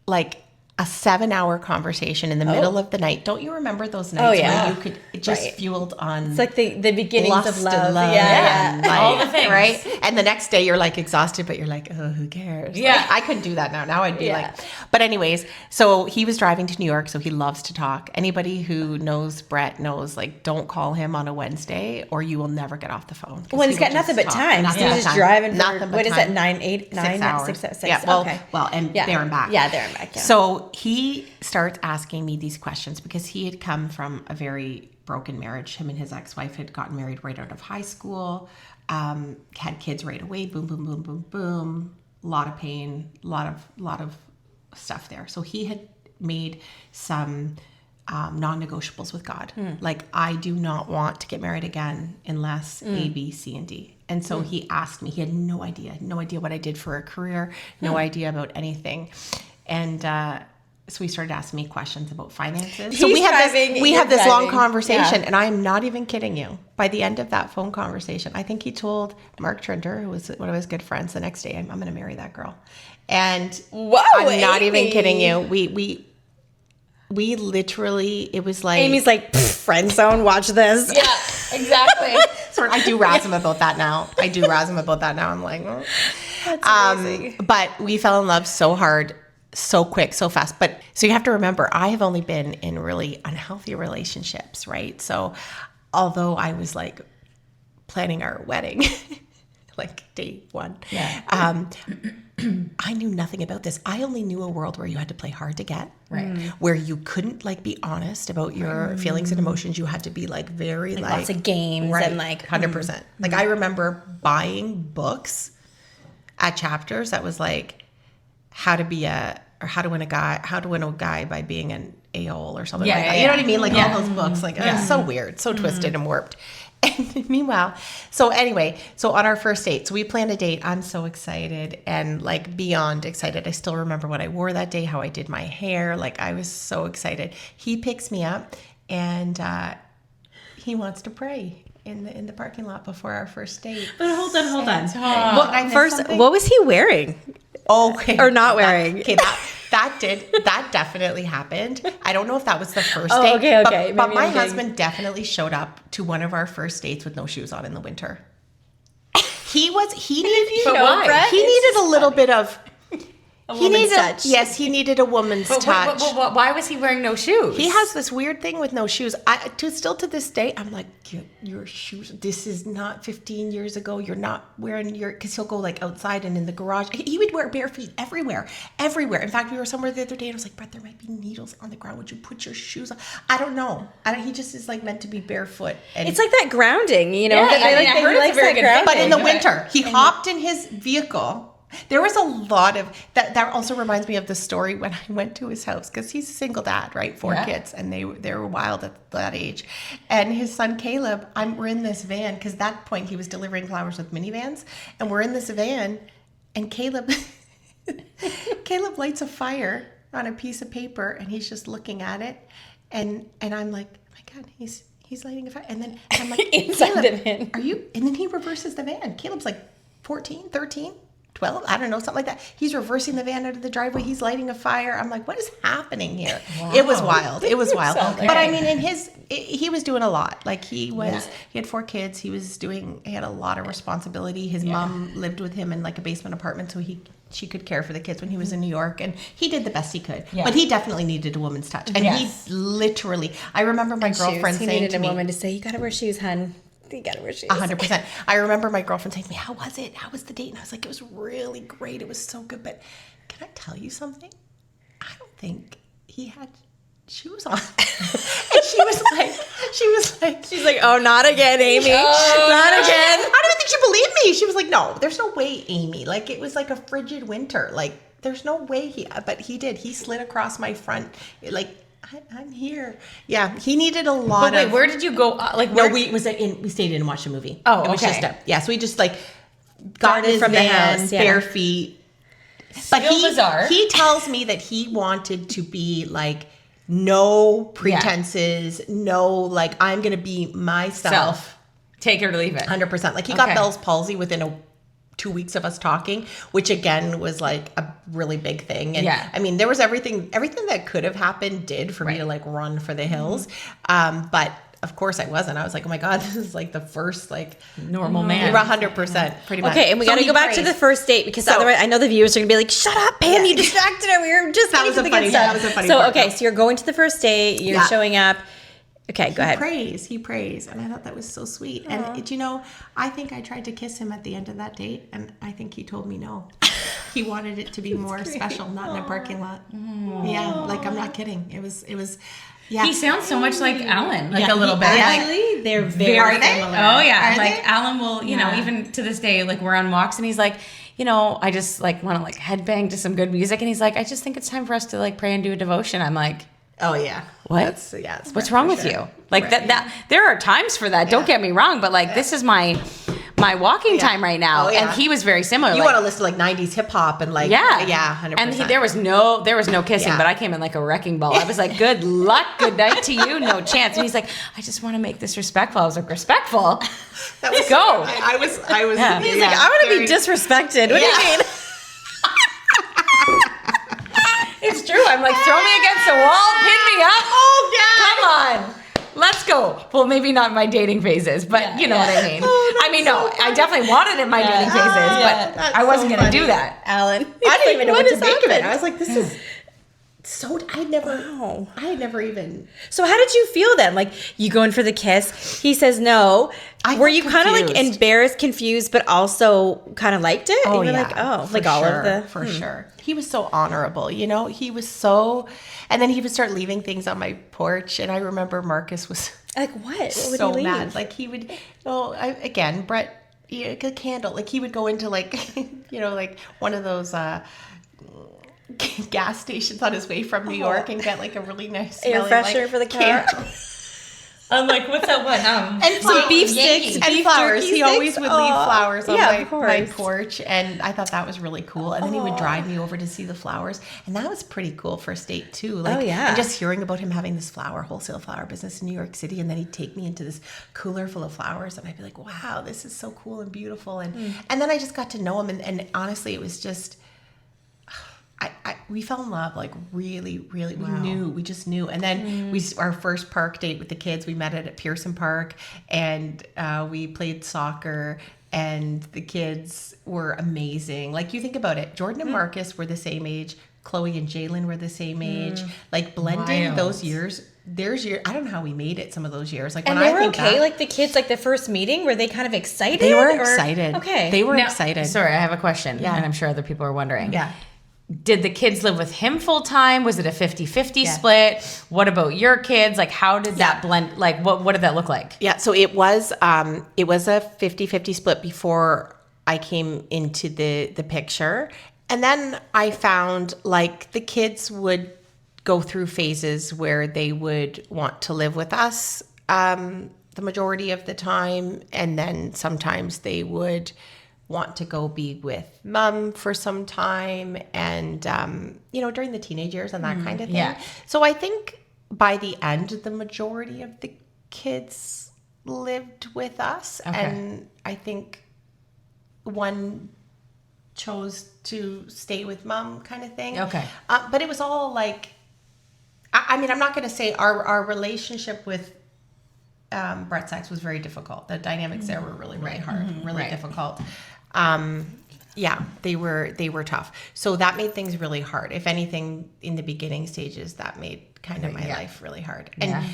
like a 7-hour conversation in the middle of the night. Don't you remember those nights where you could just fueled on? It's like the beginnings of love. Yeah. Like, all the things. Right? And the next day you're like exhausted, but you're like, oh, who cares? Yeah. Like, I couldn't do that now. Now I'd be like, but anyways, so he was driving to New York, so he loves to talk. Anybody who knows Brett knows, like, don't call him on a Wednesday or you will never get off the phone. Well, he's got nothing but time. He's just driving for, what is that, 6 hours? 6 Yeah, well, and there and back. Yeah, there and back, yeah. So he starts asking me these questions because he had come from a very broken marriage. Him and his ex-wife had gotten married right out of high school, had kids right away, boom, boom, boom, boom, boom. A lot of pain, a lot of stuff there. So he had made some non-negotiables with God. Like, I do not want to get married again unless A, B, C, and D. And so he asked me, he had no idea what I did for a career, no idea about anything. And so he started asking me questions about finances. So we have this long conversation, and I'm not even kidding you. By the end of that phone conversation, I think he told Mark Trinder, who was one of his good friends, the next day, I'm going to marry that girl. And I'm not even kidding you. We literally, it was like... Amy's like, friend zone, watch this. Yeah, exactly. I do razz him about that now. I'm like... Oh. That's amazing. But we fell in love so hard, so quick, so fast. But so you have to remember, I have only been in really unhealthy relationships, right? So although I was like planning our wedding, like day one, I knew nothing about this. I only knew a world where you had to play hard to get, right? Where you couldn't like be honest about your feelings and emotions. You had to be like very like lots of games and like 100%. Like I remember buying books at Chapters that was like how to win a guy by being an a-hole or something like that. You know what I mean? Like all those books, like it's so weird, so twisted and warped. And meanwhile, so on our first date, so we planned a date. I'm so excited and like beyond excited. I still remember what I wore that day, how I did my hair. Like I was so excited. He picks me up and he wants to pray in the parking lot before our first date. But hold on. Well, first, what was he wearing? Okay. Or not wearing. That definitely happened. I don't know if that was the first date. Okay. But my husband definitely showed up to one of our first dates with no shoes on in the winter. He needed a little bit of touch. Yes, he needed a woman's touch. Why was he wearing no shoes? He has this weird thing with no shoes. Still to this day, I'm like, get your shoes. This is not 15 years ago. You're not wearing because he'll go like outside and in the garage. He would wear bare feet everywhere. In fact, we were somewhere the other day and I was like, Brett, there might be needles on the ground. Would you put your shoes on? I don't know. He just is like meant to be barefoot. And it's like that grounding, you know? Yeah, I heard it's a very good thing. But in the winter, he hopped in his vehicle. There was a lot of that also reminds me of the story when I went to his house because he's a single dad, right? 4 kids, and they were wild at that age. And his son Caleb, we're in this van because at that point he was delivering flowers with minivans, and we're in this van, and Caleb Caleb lights a fire on a piece of paper, and he's just looking at it, and I'm like, oh my God, he's lighting a fire, and then I'm like, inside Caleb, the van. are you? And then he reverses the van. Caleb's like 14, 13, 12, I don't know, something like that. He's reversing the van out of the driveway. He's lighting a fire. I'm like, what is happening here? Wow. It was wild. It was wild. Okay. But I mean, he was doing a lot. Like he had 4 kids. He had a lot of responsibility. His mom lived with him in like a basement apartment, so she could care for the kids when he was in New York, and he did the best he could. Yeah. But he definitely needed a woman's touch. And he literally, I remember my girlfriend saying to me, he needed a woman to say, you got to wear shoes, hun. You got to wear shoes. 100%. I remember my girlfriend saying to me, how was it? How was the date? And I was like, it was really great. It was so good. But can I tell you something? I don't think he had shoes on. And she was like, she's like, oh, not again, Amy. Not again. I don't think she believed me. She was like, no, there's no way, Amy. Like, it was like a frigid winter. Like, there's no way but he did. He slid across my front. Like, I'm here. Yeah, he needed a lot. But wait, where did you go? Like, where? No, we stayed in and watched a movie. Oh, it was okay. So we just like got in from the the van, house, bare feet. But bizarre. He tells me that he wanted to be like no pretenses, no like I'm gonna be myself. Take it or leave it. 100%. Like he got Bell's palsy within 2 weeks of us talking, which again was like a really big thing. And I mean, there was everything that could have happened did for me to like run for the hills. But of course I wasn't. I was like, oh my God, this is like the first like normal man. 100%, pretty much. Okay, and we got to go back to the first date because otherwise I know the viewers are going to be like, shut up, Pam, you distracted her. We were just getting to the good stuff. That was a funny So, part, okay, so you're going to the first date, you're showing up. Okay, go ahead. He prays. And I thought that was so sweet. And, I think I tried to kiss him at the end of that date. And I think he told me no. He wanted it to be more special, not in a parking lot. Yeah, like I'm not kidding. It was, yeah. He sounds so much like Alan, like a little bit. Actually, they're very similar. Oh, yeah. Are like they? Alan will, even to this day, like we're on walks and he's like, I just like want to like headbang to some good music. And he's like, I just think it's time for us to like pray and do a devotion. I'm like, oh yeah. What? What's wrong with you? Like that there are times for that. Don't get me wrong, but like this is my walking time right now. And he was very similar. You want to listen to like 90s hip hop and like 100%. And there was no kissing, but I came in like a wrecking ball. I was like, good luck, good night to you, no chance. And he's like, I just want to make this respectful. I was like, respectful? That was go. I was He's like, I want to be disrespected. What do you mean? It's true. I'm like, throw me against the wall, pin me up. Oh, God. Come on. Let's go. Well, maybe not my dating phases, but you know what I mean. I mean, no, I definitely wanted it in my dating phases, but I wasn't going to do that. Alan. I didn't even know what to make of it. I was like, this is so, I had never even. So how did you feel then? Like you going for the kiss, he says no. Were you kind of like embarrassed, confused, but also kind of liked it? Oh, you were yeah. like, oh, for like all sure, of the. For sure. He was so honorable, he was so, and then he would start leaving things on my porch. And I remember Marcus was like, what would so he leave? mad. Like he would, Brett, a candle. Like he would go into like, like one of those, gas stations on his way from New York and get like a really nice air freshener for the car. I'm like, what's that one? And some beef sticks and flowers. He always would leave flowers on my porch. And I thought that was really cool. And then he would drive me over to see the flowers. And that was pretty cool first date too. Like, and just hearing about him having this wholesale flower business in New York City. And then he'd take me into this cooler full of flowers. And I'd be like, wow, this is so cool and beautiful. And then I just got to know him. And honestly, it was just... we fell in love like really, really. We just knew. And then our first park date with the kids, we met at Pearson Park, and we played soccer, and the kids were amazing. Like you think about it, Jordan and Marcus were the same age, Chloe and Jalen were the same age. Like blending those years. I don't know how we made it some of those years. Like and when they were I think okay. Like the kids, like the first meeting, were they kind of excited? They were excited. Okay, they were excited. Sorry, I have a question. Yeah, and I'm sure other people are wondering. Yeah. Did the kids live with him full time? Was it a 50-50 split? What about your kids? Like, how did that blend? Like, what did that look like? Yeah, so it was a 50-50 split before I came into the picture. And then I found like the kids would go through phases where they would want to live with us the majority of the time. And then sometimes they would want to go be with mom for some time and, during the teenage years and that kind of thing. Yeah. So I think by the end, the majority of the kids lived with us. Okay. And I think one chose to stay with mom kind of thing. Okay. But it was all like, I'm not going to say our relationship with Brett Sachs was very difficult. The dynamics there were really, really hard, really difficult. They were tough. So that made things really hard. If anything, in the beginning stages, that made kind of my life really hard. And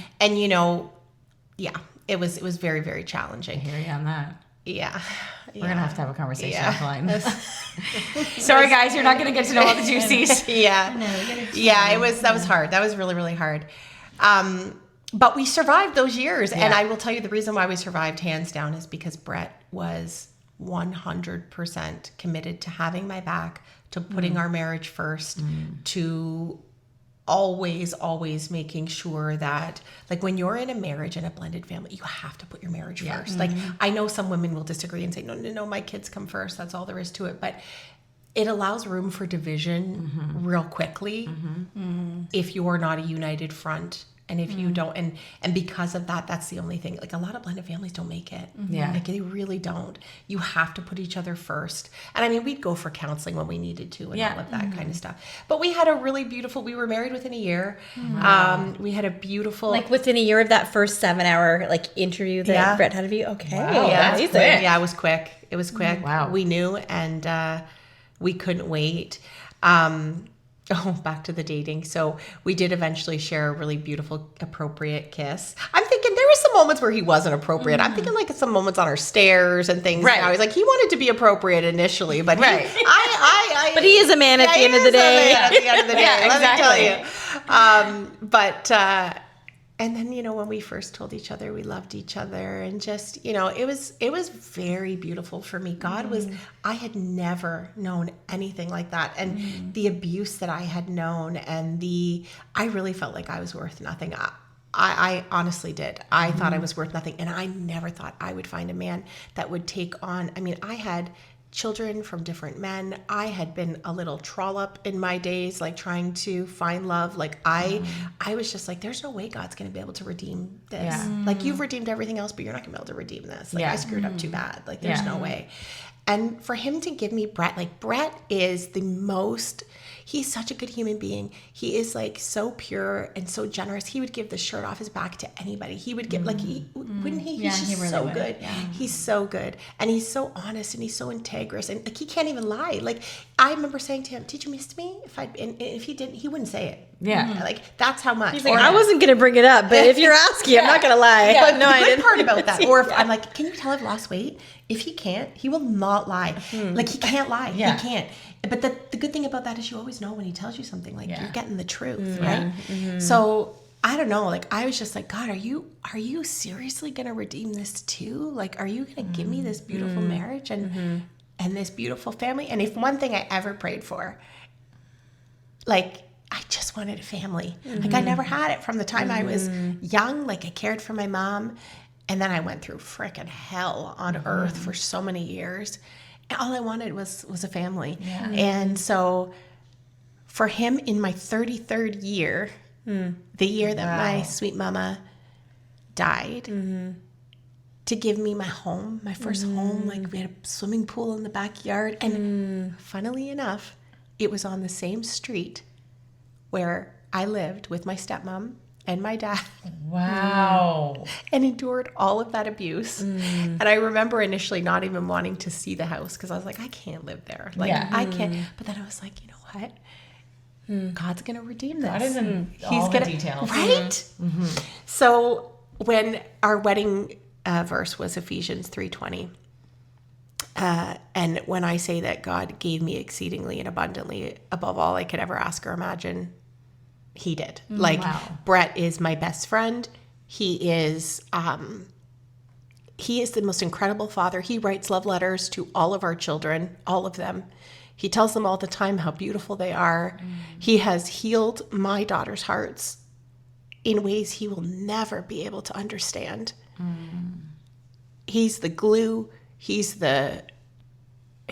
it was very, very challenging. I hear you on that. Yeah. We're going to have a conversation offline. Sorry, guys, you're not going to get to know all the juicies. That was hard. That was really, really hard. But we survived those years. And I will tell you the reason why we survived hands down is because Brett was 100% committed to having my back, to putting our marriage first, to always making sure that, like, when you're in a marriage and a blended family, you have to put your marriage first. Like, I know some women will disagree and say, no, my kids come first. That's all there is to it. But it allows room for division real quickly if you're not a united front. And if you don't, and because of that, that's the only thing. Like, a lot of blended families don't make it. Like, they really don't. You have to put each other first. And we'd go for counseling when we needed to and all of that kind of stuff. But we had a really beautiful, we were married within a year. We had a beautiful. Like, within a year of that first 7-hour, interview that Brett had of you? Okay. Wow, it was quick. It was quick. Wow. We knew, and we couldn't wait. Back to the dating. So we did eventually share a really beautiful, appropriate kiss. I'm thinking there were some moments where he wasn't appropriate. I'm thinking like some moments on our stairs and things. Right. I was like, he wanted to be appropriate initially, but but he is a man at the end of the day. At the end of the day, Yeah, let me tell you. And then, when we first told each other we loved each other, and just, it was very beautiful for me. I had never known anything like that. And the abuse that I had known, and I really felt like I was worth nothing. I honestly did. I thought I was worth nothing. And I never thought I would find a man that would take on, I had children from different men. I had been a little trollop in my days, like trying to find love. Like I was just like, there's no way God's going to be able to redeem this. Yeah. Like, you've redeemed everything else, but you're not going to be able to redeem this. Like, I screwed up too bad. Like, there's no way. And for him to give me Brett, like, Brett is he's such a good human being. He is, like, so pure and so generous. He would give the shirt off his back to anybody. He would give, wouldn't he? He's just so good. Yeah. He's so good. And he's so honest, and he's so integrous. And, like, he can't even lie. Like, I remember saying to him, did you miss me? If he didn't, he wouldn't say it. Yeah. Like, that's how much. He's like, I wasn't going to bring it up, but if you're asking, I'm not going to lie. Yeah. But the good part about that, or if I'm like, can you tell I've lost weight? If he can't, he will not lie. Like, he can't lie. Yeah. He can't. But the good thing about that is you always know when he tells you something, like, you're getting the truth, right? Mm-hmm. So I don't know. Like, I was just like, God, are you seriously going to redeem this too? Like, are you going to give me this beautiful marriage and this beautiful family? And if one thing I ever prayed for, like, I just wanted a family. Like, I never had it from the time I was young. Like, I cared for my mom. And then I went through frickin' hell on earth for so many years. And all I wanted was a family. Yeah. And so for him, in my 33rd year, the year that my sweet mama died, to give me my home, my first home, like, we had a swimming pool in the backyard. And funnily enough, it was on the same street where I lived with my stepmom and my dad. Wow. And endured all of that abuse. And I remember initially not even wanting to see the house, because I was like, I can't live there. Like, I can't. But then I was like, you know what? God's going to redeem this. God is in all the details. Right? So when our wedding verse was Ephesians 3:20, and when I say that God gave me exceedingly and abundantly above all I could ever ask or imagine, he did. Like, Brett is my best friend. He is the most incredible father. He writes love letters to all of our children, all of them. He tells them all the time how beautiful they are. He has healed my daughter's hearts in ways he will never be able to understand. He's the glue. He's the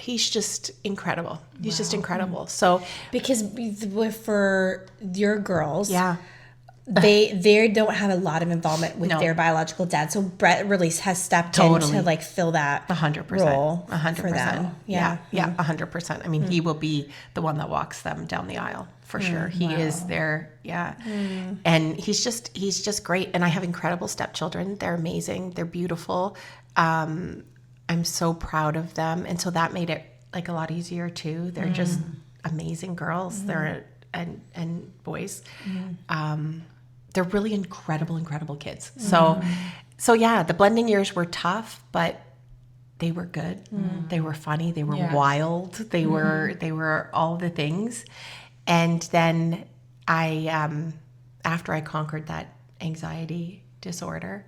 he's just incredible. He's just incredible. So Because for your girls, yeah. they don't have a lot of involvement with their biological dad. So Brett really has stepped in to like fill that 100%. role 100%. for them. Yeah. 100%. I mean, he will be the one that walks them down the aisle for sure. He is there. Yeah. And he's just great. And I have incredible stepchildren. They're amazing. They're beautiful. I'm so proud of them. And so that made it like a lot easier too. They're just amazing girls. They're and boys. They're really incredible kids. So yeah, the blending years were tough, but they were good. They were funny. They were wild. They were all the things. And then I, after I conquered that anxiety disorder,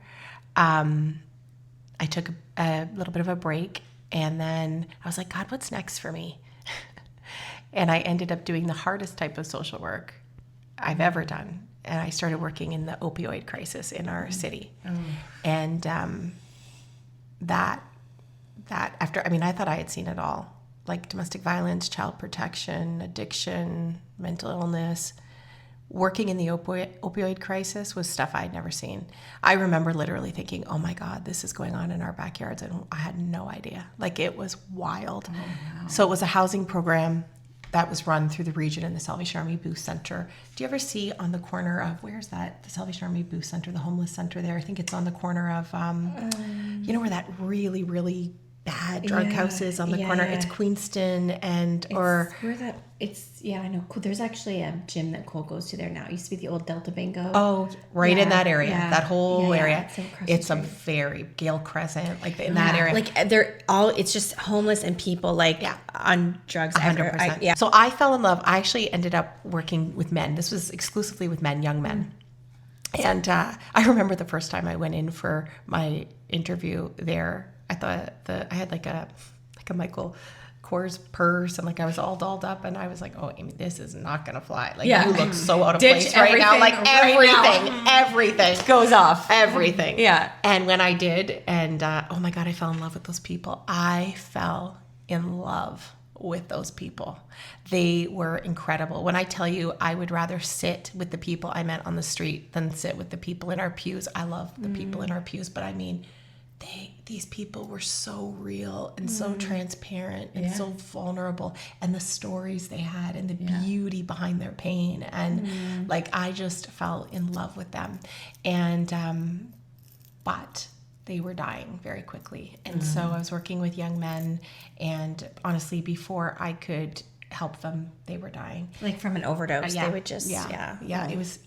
I took a little bit of a break, and then I was like, God, what's next for me? And I ended up doing the hardest type of social work I've ever done. And I started working in the opioid crisis in our city. And that after, I mean, I thought I had seen it all, like domestic violence, child protection, addiction, mental illness. Working in the opioid crisis was stuff I'd never seen. I remember literally thinking, oh my God, this is going on in our backyards. And I had no idea. Like, it was wild. Oh, wow. So it was a housing program that was run through the region in the Salvation Army Booth Center. Do you ever see on the corner of, where's that? The Salvation Army Booth Center, the homeless center there. I think it's on the corner of, you know where that really, really bad drug house is on the corner? It's Queenston Where that? I know. There's actually a gym that Cole goes to there now. It used to be the old Delta Bingo. Oh, right in that area. Yeah. That whole area. It's a very Gale Crescent, like in that area. Like they're all, it's just homeless and people like on drugs. 100%. So I fell in love. I actually ended up working with men. This was exclusively with men, young men. And I remember the first time I went in for my interview there, I thought I had like a Michael Kors purse, and like I was all dolled up, and I was like, oh, Amy, this is not gonna fly. Like, you look so out of place right now. Like everything goes off. Everything. Yeah. And when I did, and oh my God, I fell in love with those people. I fell in love with those people. They were incredible. When I tell you, I would rather sit with the people I met on the street than sit with the people in our pews. I love the people in our pews, but I mean, these people were so real and so transparent and so vulnerable, and the stories they had and the beauty behind their pain, and like I just fell in love with them. And but they were dying very quickly, and so I was working with young men, and honestly, before I could help them, they were dying, like from an overdose. They would just it was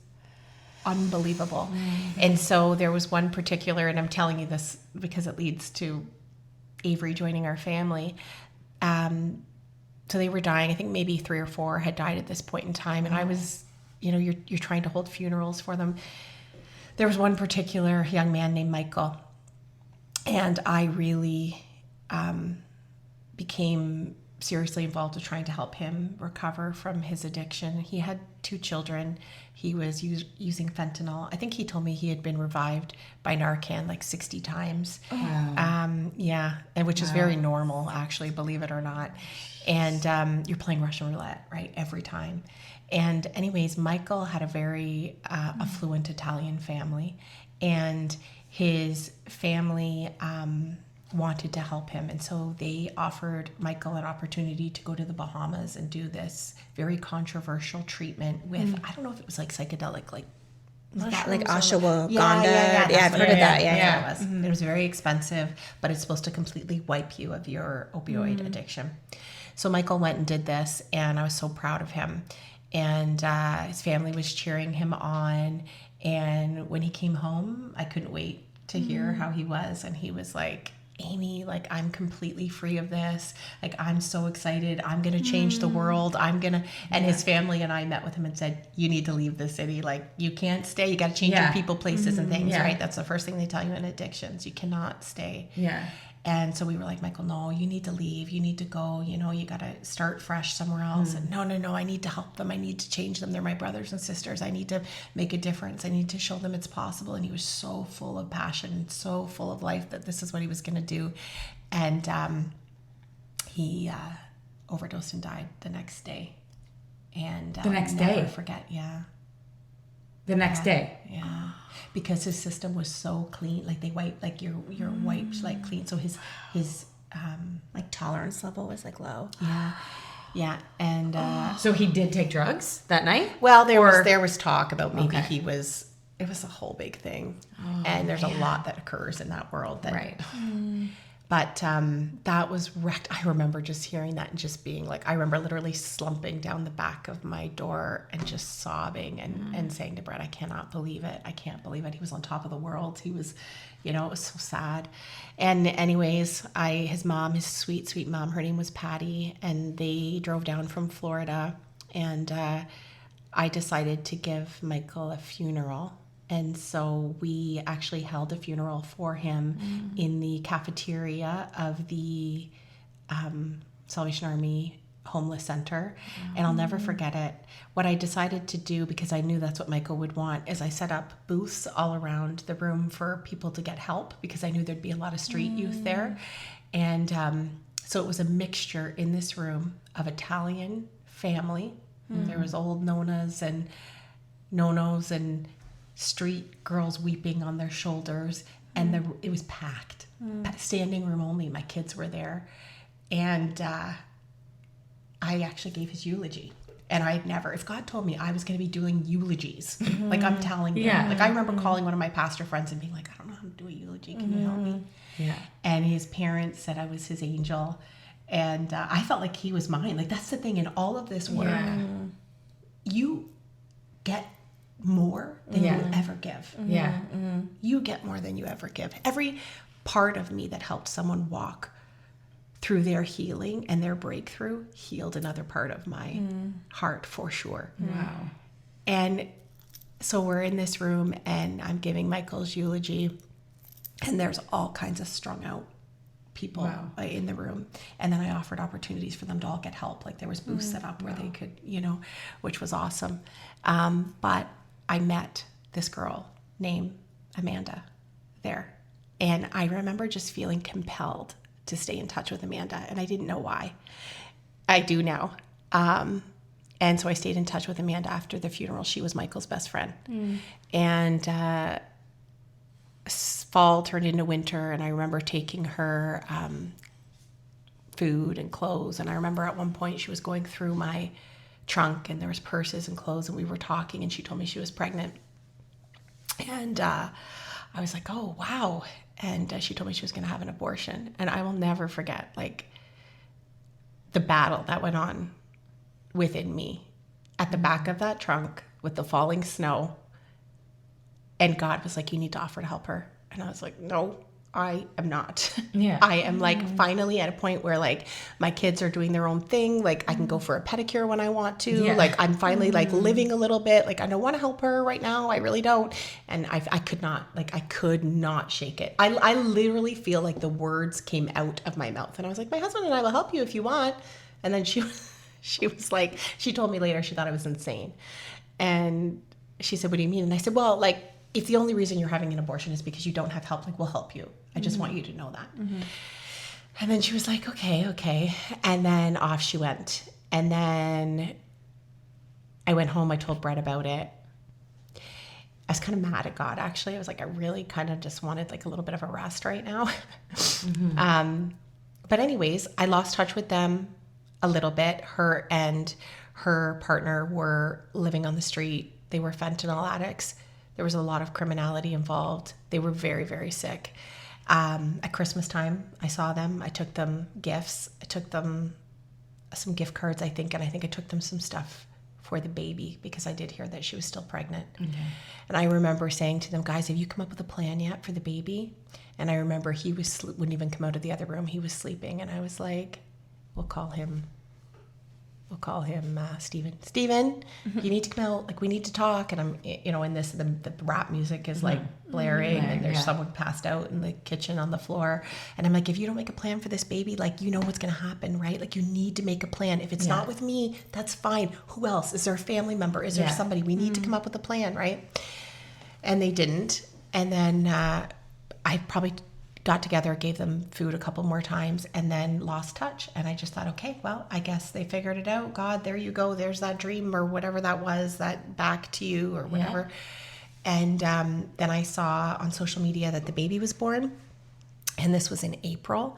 unbelievable. And so there was one particular, and I'm telling you this because it leads to Avery joining our family. So they were dying. I think maybe 3 or 4 had died at this point in time. And I was, you're trying to hold funerals for them. There was one particular young man named Michael, and I really became seriously involved with trying to help him recover from his addiction. He had 2 children. He was using fentanyl. I think he told me he had been revived by Narcan like 60 times. Oh. And which is very normal, actually, believe it or not. And you're playing Russian roulette, right, every time. And anyways, Michael had a very affluent Italian family, and his family wanted to help him, and so they offered Michael an opportunity to go to the Bahamas and do this very controversial treatment with I don't know if it was like psychedelic, like ashwagandha. I've heard of that. It was very expensive, but it's supposed to completely wipe you of your opioid addiction. So Michael went and did this, and I was so proud of him, and his family was cheering him on. And when he came home, I couldn't wait to hear how he was, and he was like, Amy, like, I'm completely free of this. Like, I'm so excited. I'm going to change the world. And his family and I met with him and said, you need to leave the city. Like, you can't stay. You got to change your people, places, and things, right? That's the first thing they tell you in addictions. You cannot stay. Yeah. And so we were like, Michael, no, you need to leave. You need to go. You got to start fresh somewhere else. And no, I need to help them. I need to change them. They're my brothers and sisters. I need to make a difference. I need to show them it's possible. And he was so full of passion, so full of life that this is what he was going to do. And he overdosed and died the next day. And The next I'll never day? forget, yeah. The next day. Yeah, because his system was so clean. Like they wipe, like you're wiped like clean. So his Like tolerance level was like low. yeah, and So he did take drugs that night? well, there was talk about maybe Okay. he was. It was a whole big thing, and there's a lot that occurs in that world. That, Right. But that was wrecked. I remember just hearing that and just being like, I remember literally slumping down the back of my door and just sobbing and saying to Brett, I cannot believe it. I can't believe it. He was on top of the world. He was, it was so sad. And anyways, his mom, his sweet, sweet mom, her name was Patty, and they drove down from Florida, and I decided to give Michael a funeral. And so we actually held a funeral for him in the cafeteria of the Salvation Army Homeless Center. And I'll never forget it. What I decided to do, because I knew that's what Michael would want, is I set up booths all around the room for people to get help, because I knew there'd be a lot of street youth there. And so it was a mixture in this room of Italian family. There was old nonas and nonos and street girls weeping on their shoulders, and it was packed, standing room only. My kids were there, and I actually gave his eulogy. And I'd never, if God told me I was going to be doing eulogies, like I'm telling you, like I remember calling one of my pastor friends and being like, I don't know how to do a eulogy. Can you help me? Yeah. And his parents said I was his angel, and I felt like he was mine. Like that's the thing in all of this work, you get more than you will ever give. Yeah. You get more than you ever give. Every part of me that helped someone walk through their healing and their breakthrough healed another part of my heart for sure. Wow. And so we're in this room and I'm giving Michael's eulogy, and there's all kinds of strung out people in the room. And then I offered opportunities for them to all get help. Like there was booths set up where they could, which was awesome. But I met this girl named Amanda there. And I remember just feeling compelled to stay in touch with Amanda. And I didn't know why. I do now. And so I stayed in touch with Amanda after the funeral. She was Michael's best friend. And fall turned into winter. And I remember taking her food and clothes. And I remember at one point she was going through my trunk and there was purses and clothes, and we were talking, and she told me she was pregnant. And I was like, oh, wow. And she told me she was going to have an abortion. And I will never forget, like, the battle that went on within me at the back of that trunk with the falling snow. And God was like, you need to offer to help her. And I was like, no, I am not. Yeah. I am like finally at a point where like my kids are doing their own thing. Like I can go for a pedicure when I want to. Yeah. Like I'm finally like living a little bit. Like I don't want to help her right now. I really don't. And I could not shake it. I literally feel like the words came out of my mouth, and I was like, my husband and I will help you if you want. And then she was like, she told me later she thought I was insane. And she said, what do you mean? And I said, well, like, if the only reason you're having an abortion is because you don't have help, like, we'll help you. I just want you to know that. And then she was like, okay. And then off she went. And then I went home. I told Brett about it. I was kind of mad at God, actually. I was like, I really kind of just wanted like a little bit of a rest right now. But anyways, I lost touch with them a little bit. Her and her partner were living on the street. They were fentanyl addicts. There was a lot of criminality involved. They were very, very sick. At Christmas time, I saw them. I took them gifts. I took them some gift cards, I think, and I think I took them some stuff for the baby because I did hear that she was still pregnant. And I remember saying to them, guys, have you come up with a plan yet for the baby? And I remember he wouldn't even come out of the other room. He was sleeping, and I was like, we'll call him Steven. Steven, you need to come out. Like, we need to talk. And I'm, in this, the rap music is like blaring, and there's someone passed out in the kitchen on the floor. And I'm like, if you don't make a plan for this baby, like, you know what's going to happen, right? Like, you need to make a plan. If it's not with me, that's fine. Who else? Is there a family member? Is there somebody? We need to come up with a plan, right? And they didn't. And then I probably got together, gave them food a couple more times, and then lost touch. And I just thought, okay, well, I guess they figured it out. God, there you go. There's that dream or whatever that was, that back to you or whatever. And then I saw on social media that the baby was born. And this was in April.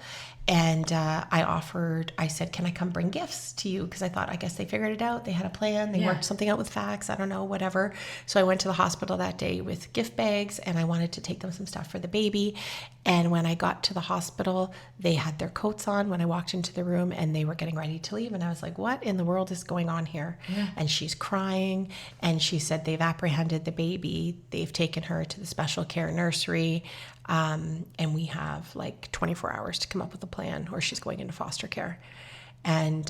And I said, can I come bring gifts to you? Because I thought, I guess they figured it out. They had a plan. They worked something out with facts. I don't know, whatever. So I went to the hospital that day with gift bags, and I wanted to take them some stuff for the baby. And when I got to the hospital, they had their coats on when I walked into the room, and they were getting ready to leave. And I was like, what in the world is going on here? Yeah. And she's crying. And she said, they've apprehended the baby. They've taken her to the special care nursery. And we have like 24 hours to come up with a plan, or she's going into foster care. And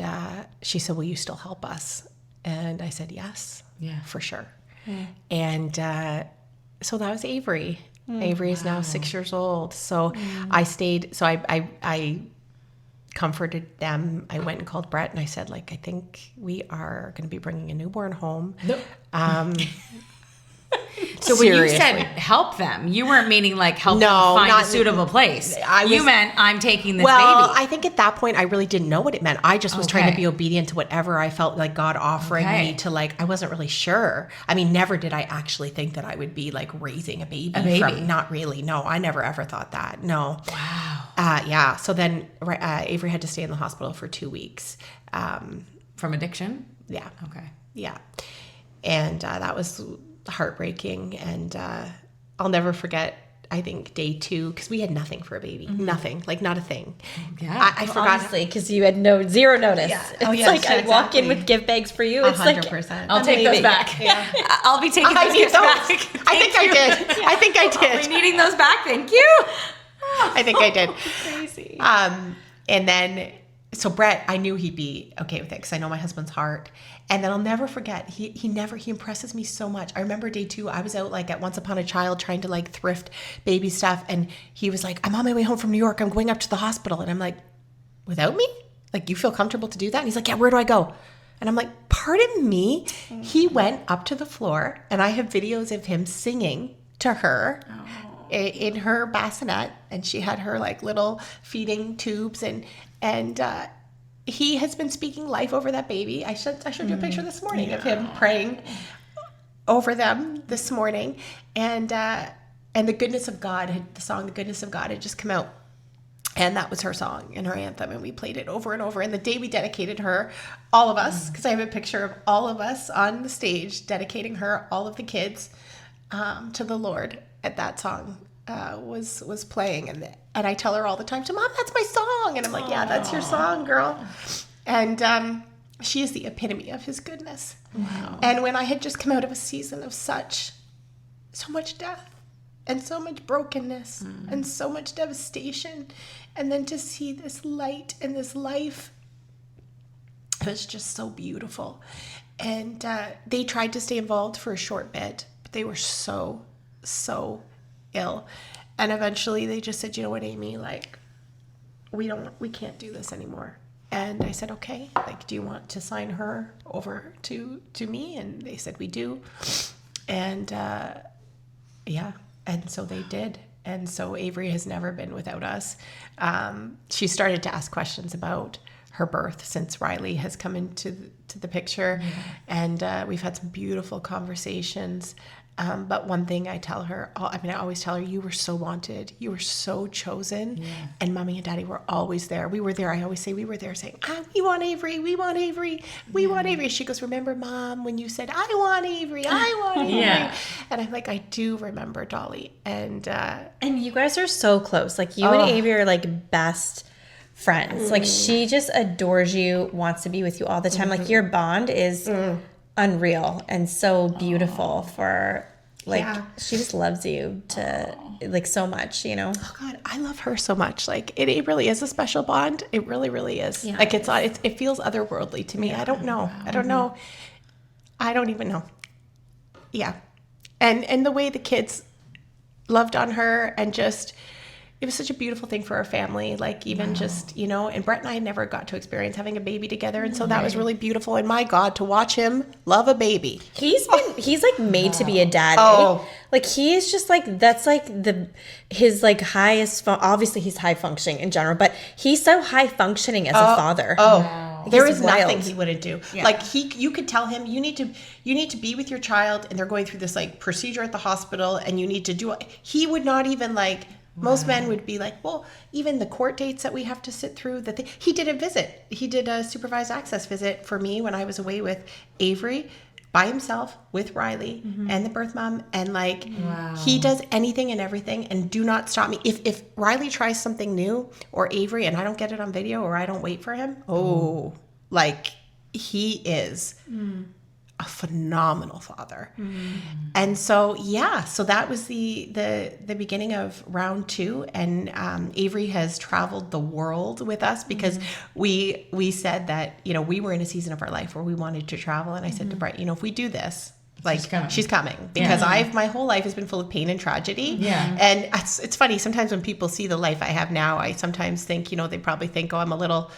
she said, will you still help us? And I said, yes, for sure. And so that was Avery. Avery is now 6 years old. So I stayed, so I comforted them. I went and called Brett, and I said, like, I think we are going to be bringing a newborn home. Nope. So when you said help them, you weren't meaning like help them find a suitable place. You meant I'm taking this baby. Well, I think at that point I really didn't know what it meant. I just was trying to be obedient to whatever I felt like God offering me to, like, I wasn't really sure. I mean, never did I actually think that I would be like raising a baby. Not really. No, I never ever thought that. No. Wow. Yeah. So then Avery had to stay in the hospital for 2 weeks. From addiction? Yeah. Okay. Yeah. And that was heartbreaking. And I'll never forget, I think, day 2, because we had nothing for a baby. Nothing. Like, not a thing. Yeah. I forgot. Honestly, because you had zero notice. Yeah. It's like I walk in with gift bags for you. It's 100%. Like, I'll take those back. Yeah. I'll be taking those gifts back. I think I did. I think I did. I'll be needing those back. Thank you. I think I did. Crazy. And then, so Brett, I knew he'd be okay with it, because I know my husband's heart. And then I'll never forget, he impresses me so much. I remember day 2, I was out like at Once Upon a Child trying to like thrift baby stuff. And he was like, I'm on my way home from New York. I'm going up to the hospital. And I'm like, without me? Like, you feel comfortable to do that? And he's like, yeah, where do I go? And I'm like, pardon me? He went up to the floor, and I have videos of him singing to her in her bassinet. And she had her like little feeding tubes, and he has been speaking life over that baby. I showed you a picture this morning of him praying over them this morning. And the goodness of God, the song The Goodness of God had just come out. And that was her song and her anthem. And we played it over and over. And the day we dedicated her, all of us, because I have a picture of all of us on the stage dedicating her, all of the kids, to the Lord, at that song was playing. And I tell her all the time, so Mom, that's my song. And I'm like, yeah, that's your song, girl. And she is the epitome of his goodness. Wow. And when I had just come out of a season of so much death and so much brokenness and so much devastation, and then to see this light and this life, it was just so beautiful. And they tried to stay involved for a short bit, but they were so ill. And eventually they just said, you know what, Amy, like, we can't do this anymore. And I said, okay, like, do you want to sign her over to me? And they said, we do. And and so they did. And so Avery has never been without us. She started to ask questions about her birth since Riley has come into the picture. And we've had some beautiful conversations. But one thing I tell her, I always tell her, you were so wanted. You were so chosen. Yeah. And Mommy and Daddy were always there. We were there. I always say we were there saying, we want Avery. We want Avery. We want Avery. She goes, remember, Mom, when you said, I want Avery. I want Avery. Yeah. And I'm like, I do remember, Dolly. And you guys are so close. Like, you and Avery are like best friends. Like, she just adores you, wants to be with you all the time. Like, your bond is unreal and so beautiful for she just loves you to like so much, you know. Oh God, I love her so much. Like, it really is a special bond. It really, really is. Yeah, like, it feels otherworldly to me. I don't know. I don't know. I don't even know. Yeah. And the way the kids loved on her, and just, it was such a beautiful thing for our family. Like, even just, you know, and Brett and I never got to experience having a baby together. And so that was really beautiful. And my God, to watch him love a baby. He's like made to be a dad. Like he is just like, that's like his like highest, obviously he's high functioning in general, but he's so high functioning as a father. There He's is nothing wild. he wouldn't do. Like you could tell him you need to be with your child, and they're going through this like procedure at the hospital, and you need to do it. He would not even like. Most men would be like, well, even the court dates that we have to sit through. He did a visit. He did a supervised access visit for me when I was away with Avery, by himself with Riley and the birth mom, and like he does anything and everything. And do not stop me if Riley tries something new, or Avery, and I don't get it on video, or I don't wait for him. Like he is a phenomenal father. And so so that was the beginning of round 2, and Avery has traveled the world with us because we said that, you know, we were in a season of our life where we wanted to travel, and I said to Brett, you know, if we do this, like she's coming because my whole life has been full of pain and tragedy. And it's funny, sometimes when people see the life I have now, I sometimes think, you know, they probably think, oh, I'm a little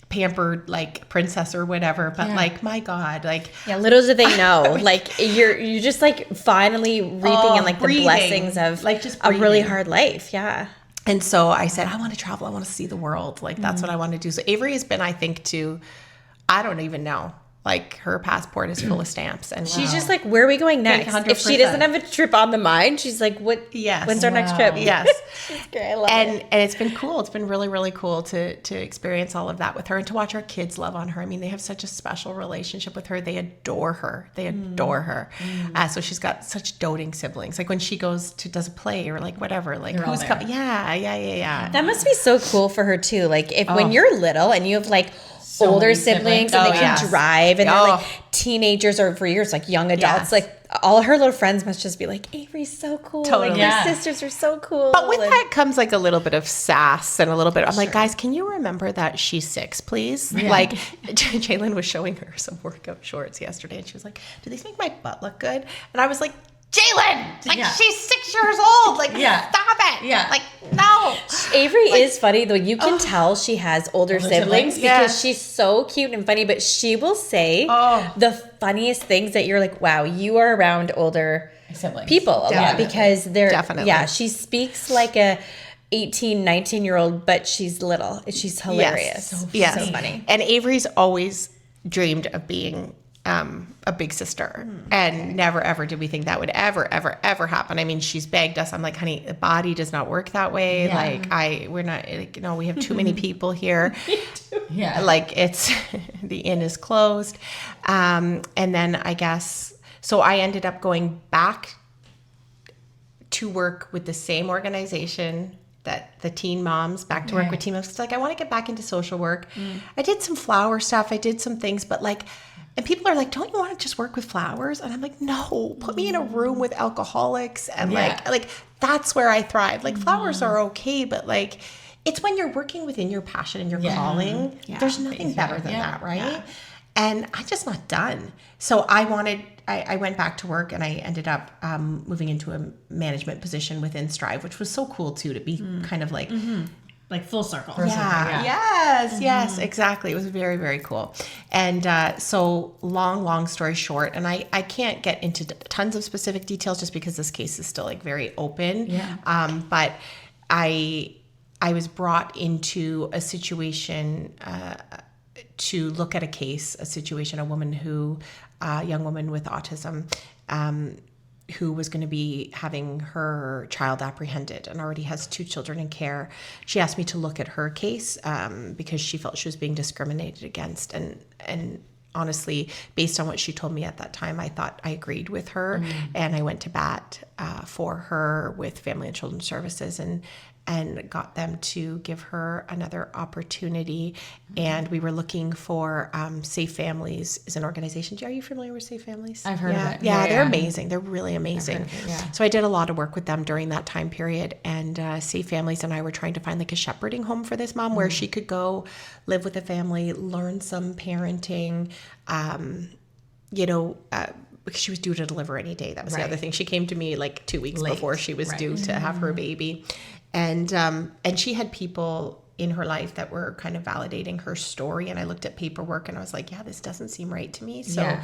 pampered like princess or whatever, but like, my God, like little do they know, like you're just like finally reaping and like breathing, the blessings of like just a really breathing. hard life. And so I said, I want to travel, I want to see the world, like that's what I want to do. So Avery has been, I think, to, I don't even know, like her passport is full of stamps, and She's just like, where are we going next? 100%. If she doesn't have a trip on the mind, she's like, what? When's our next trip? She's great. I love it. And it's been cool. It's been really, really cool to experience all of that with her, and to watch our kids love on her. I mean, they have such a special relationship with her. They adore her. So she's got such doting siblings. Like when she does a play or like whatever, like who's coming? Yeah. That must be so cool for her too. Like when you're little and you have like older siblings and they can drive and they're like teenagers, or for years like young adults, like all her little friends must just be like, Avery's so cool. Totally. Like her sisters are so cool. But with that comes like a little bit of sass and a little bit, I'm like, guys, can you remember that she's 6, please? Like Jalen was showing her some workout shorts yesterday, and she was like, do these make my butt look good? And I was like, Jalen, like she's 6 years old. Like, stop it. Like, no. Avery is funny though. You can tell she has older siblings because she's so cute and funny, but she will say the funniest things that you're like, wow, you are around older people a lot, because they're she speaks like a 18, 19-year-old, but she's little. She's hilarious. So funny. And Avery's always dreamed of being a big sister, and never ever did we think that would ever happen. I mean, she's begged us. I'm like, honey, the body does not work that way. Like we're not, like, no, we have too many people here. Like it's the inn is closed. And then I guess, so I ended up going back to work with the same organization that the teen moms, back to work with teen moms. It's like, I want to get back into social work. I did some flower stuff. I did some things, but like, and people are like, don't you want to just work with flowers? And I'm like, no, put me in a room with alcoholics. And like that's where I thrive. Like flowers are okay, but like, it's when you're working within your passion and your calling, there's nothing better than that, right? And I'm just not done. So I went back to work, and I ended up moving into a management position within Strive, which was so cool too, to be kind of like, like full circle. Yes, exactly. It was very, very cool. And so long story short, and I can't get into tons of specific details just because this case is still like very open. But I was brought into a situation to look at a situation, a young woman with autism, who was going to be having her child apprehended and already has 2 children in care. She asked me to look at her case because she felt she was being discriminated against. And honestly, based on what she told me at that time, I thought I agreed with her. And I went to bat for her with Family and Children's Services and got them to give her another opportunity. And we were looking for Safe Families is an organization. Are you familiar with Safe Families? I've heard of it. Yeah, they're amazing. They're really amazing. It, So I did a lot of work with them during that time period. And Safe Families and I were trying to find like a shepherding home for this mom where she could go live with a family, learn some parenting, because she was due to deliver any day. That was the other thing. She came to me like 2 weeks before she was due to have her baby. And she had people in her life that were kind of validating her story. And I looked at paperwork and I was like, yeah, this doesn't seem right to me. So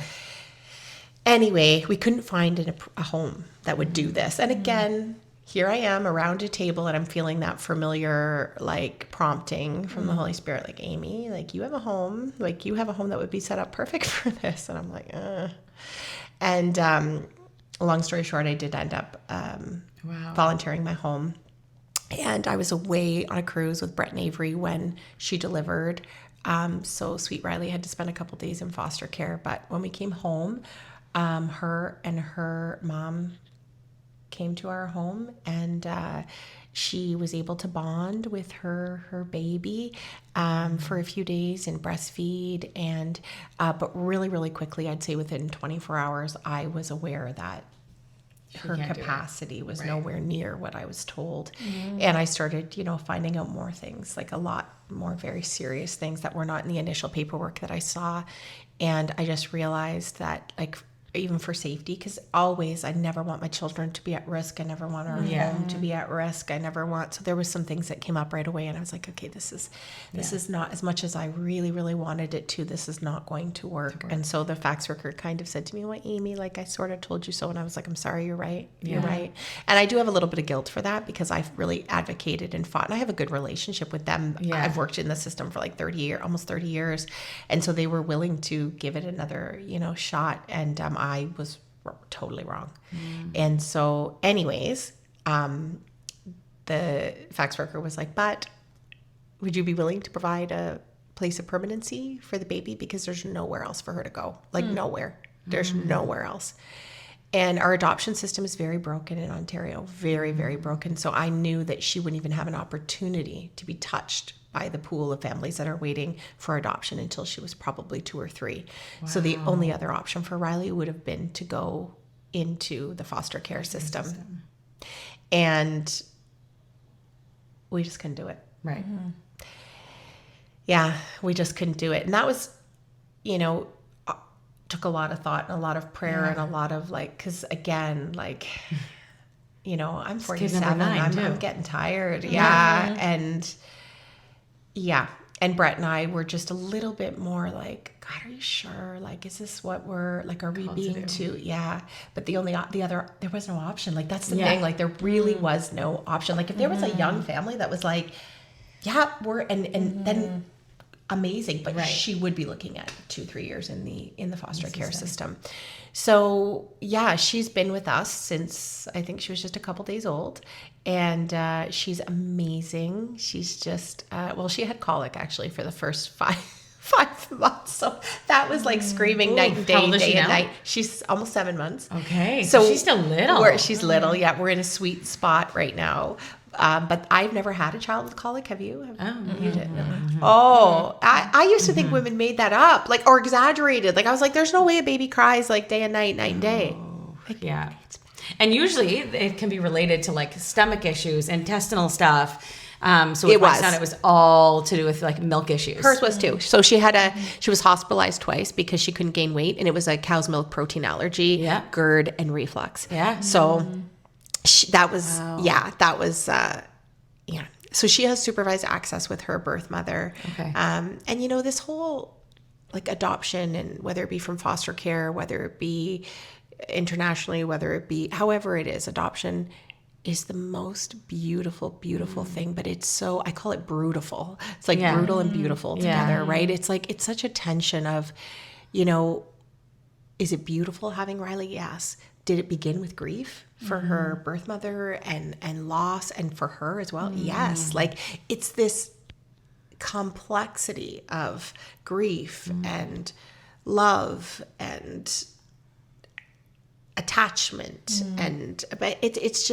anyway, we couldn't find a home that would do this. And again, here I am around a table and I'm feeling that familiar like prompting from the Holy Spirit, like, Amy, like you have a home that would be set up perfect for this. And I'm like, And long story short, I did end up volunteering my home. And I was away on a cruise with Brett and Avery when she delivered. So sweet Riley had to spend a couple days in foster care. But when we came home, her and her mom came to our home, and she was able to bond with her baby for a few days and breastfeed. And but really, really quickly, I'd say within 24 hours, I was aware that her capacity was nowhere near what I was told. And I started, finding out more things, like a lot more very serious things that were not in the initial paperwork that I saw. And I just realized that, like, even for safety, because always I never want my children to be at risk. I never want our home to be at risk. So there was some things that came up right away, and I was like, okay, this is not, as much as I really, really wanted it to, this is not going to work. And so the fax worker kind of said to me, well, Amy, like, I sort of told you so. And I was like, I'm sorry, you're right. You're right. And I do have a little bit of guilt for that, because I've really advocated and fought, and I have a good relationship with them. I've worked in the system for like almost 30 years. And so they were willing to give it another, shot. And I was totally wrong. And so anyways, the fax worker was like, but would you be willing to provide a place of permanency for the baby? Because there's nowhere else for her to go. Like nowhere. There's nowhere else. And our adoption system is very broken in Ontario. Very, very broken. So I knew that she wouldn't even have an opportunity to be touched by the pool of families that are waiting for adoption until she was probably 2 or 3. Wow. So the only other option for Riley would have been to go into the foster care system. And we just couldn't do it. Right. Yeah, we just couldn't do it. And that was, took a lot of thought and a lot of prayer and a lot of, like, because again, like, I'm 47, I'm getting tired. Yeah. And Brett and I were just a little bit more like, God, are you sure? Like, is this what we're, like, are we being too? Yeah. But there was no option. Like, that's the thing. Like, there really was no option. Like, if there was a young family that was like, then amazing, but she would be looking at 2-3 years in the foster care system. So she's been with us since I think she was just a couple days old, and she's amazing. She's just she had colic actually for the first 5 months, so that was like screaming night and day, day and night. She's almost 7 months. Okay, so she's still little. She's little. Yeah, we're in a sweet spot right now. But I've never had a child with colic. Have you? You did. Oh, I used to think women made that up, like, or exaggerated. Like, I was like, there's no way a baby cries like day and night and day. Like, and usually it can be related to like stomach issues, intestinal stuff. So it was all to do with like milk issues. Hers was too. So she was hospitalized twice because she couldn't gain weight, and it was a cow's milk protein allergy, GERD, and reflux. Yeah. So. That was. So she has supervised access with her birth mother. Okay. And this whole, like, adoption, and whether it be from foster care, whether it be internationally, whether it be however it is, adoption is the most beautiful, beautiful thing. But it's so, I call it brutal. It's like brutal and beautiful together, right? It's like, it's such a tension of, is it beautiful having Riley? Yes. Did it begin with grief for her birth mother and loss, and for her as well? Yes. Like, it's this complexity of grief and love and attachment. But it's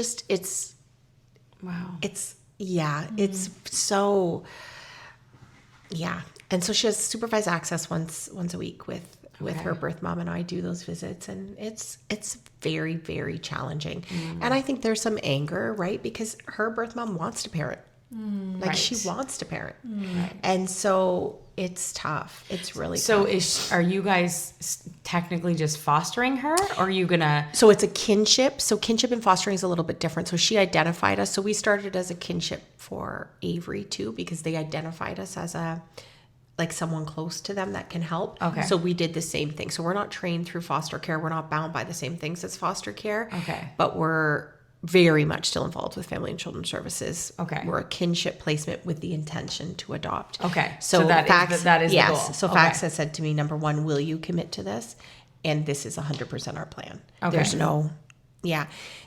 so, And so she has supervised access once a week with her birth mom, and I do those visits, and it's very, very challenging. And I think there's some anger, right? Because her birth mom wants to parent. She wants to parent. And so it's tough. It's really tough. So are you guys technically just fostering her, or are you gonna? So it's a kinship. So kinship and fostering is a little bit different. So she identified us. So we started as a kinship for Avery too, because they identified us as like someone close to them that can help. Okay. So we did the same thing. So we're not trained through foster care. We're not bound by the same things as foster care. Okay. But we're very much still involved with Family and Children's Services. Okay. We're a kinship placement with the intention to adopt. Okay. So that Fax, is the yes. goal. So Okay. Fax has said to me, number one, will you commit to this? And this is 100% our plan. Okay.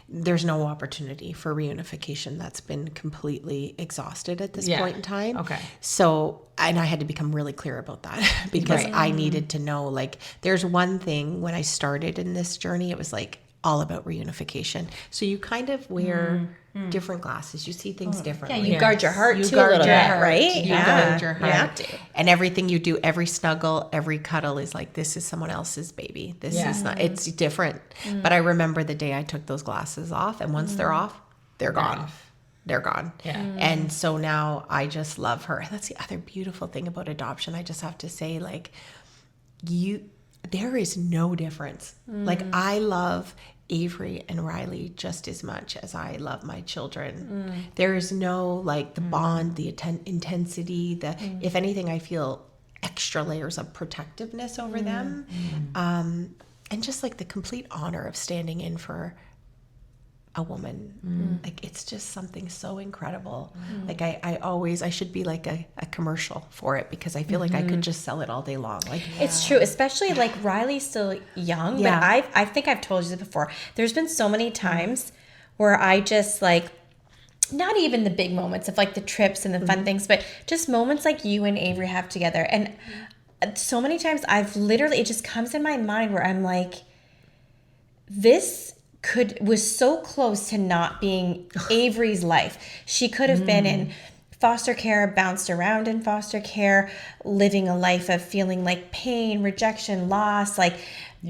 There's no opportunity for reunification. That's been completely exhausted at this point in time. Okay. So, and I had to become really clear about that because I needed to know, like, there's one thing when I started in this journey, it was like all about reunification. So you kind of wear different glasses. You see things differently. Yeah, you guard your heart You too a guard little your bit, heart. right? You Yeah. guard your You have heart. to. And everything you do, every snuggle, every cuddle is like, this is someone else's baby. This is not, it's different. But I remember the day I took those glasses off, and once they're off, they're gone. They're gone. Yeah. And so now I just love her. And that's the other beautiful thing about adoption. I just have to say, like, there is no difference. Like, I love Avery and Riley just as much as I love my children. There is no, like, the bond, the intensity, if anything, I feel extra layers of protectiveness over them. And just like the complete honor of standing in for a woman. Like, it's just something so incredible. Like, I should be like a commercial for it, because I feel like I could just sell it all day long. Like, It's true, especially like Riley's still young, Yeah. but I think I've told you this before. There's been so many times where I just like, not even the big moments of like the trips and the fun things, but just moments like you and Avery have together. And so many times it just comes in my mind where I'm like, this was so close to not being Avery's life. She could have been in foster care, bounced around in foster care, living a life of feeling like pain, rejection, loss, like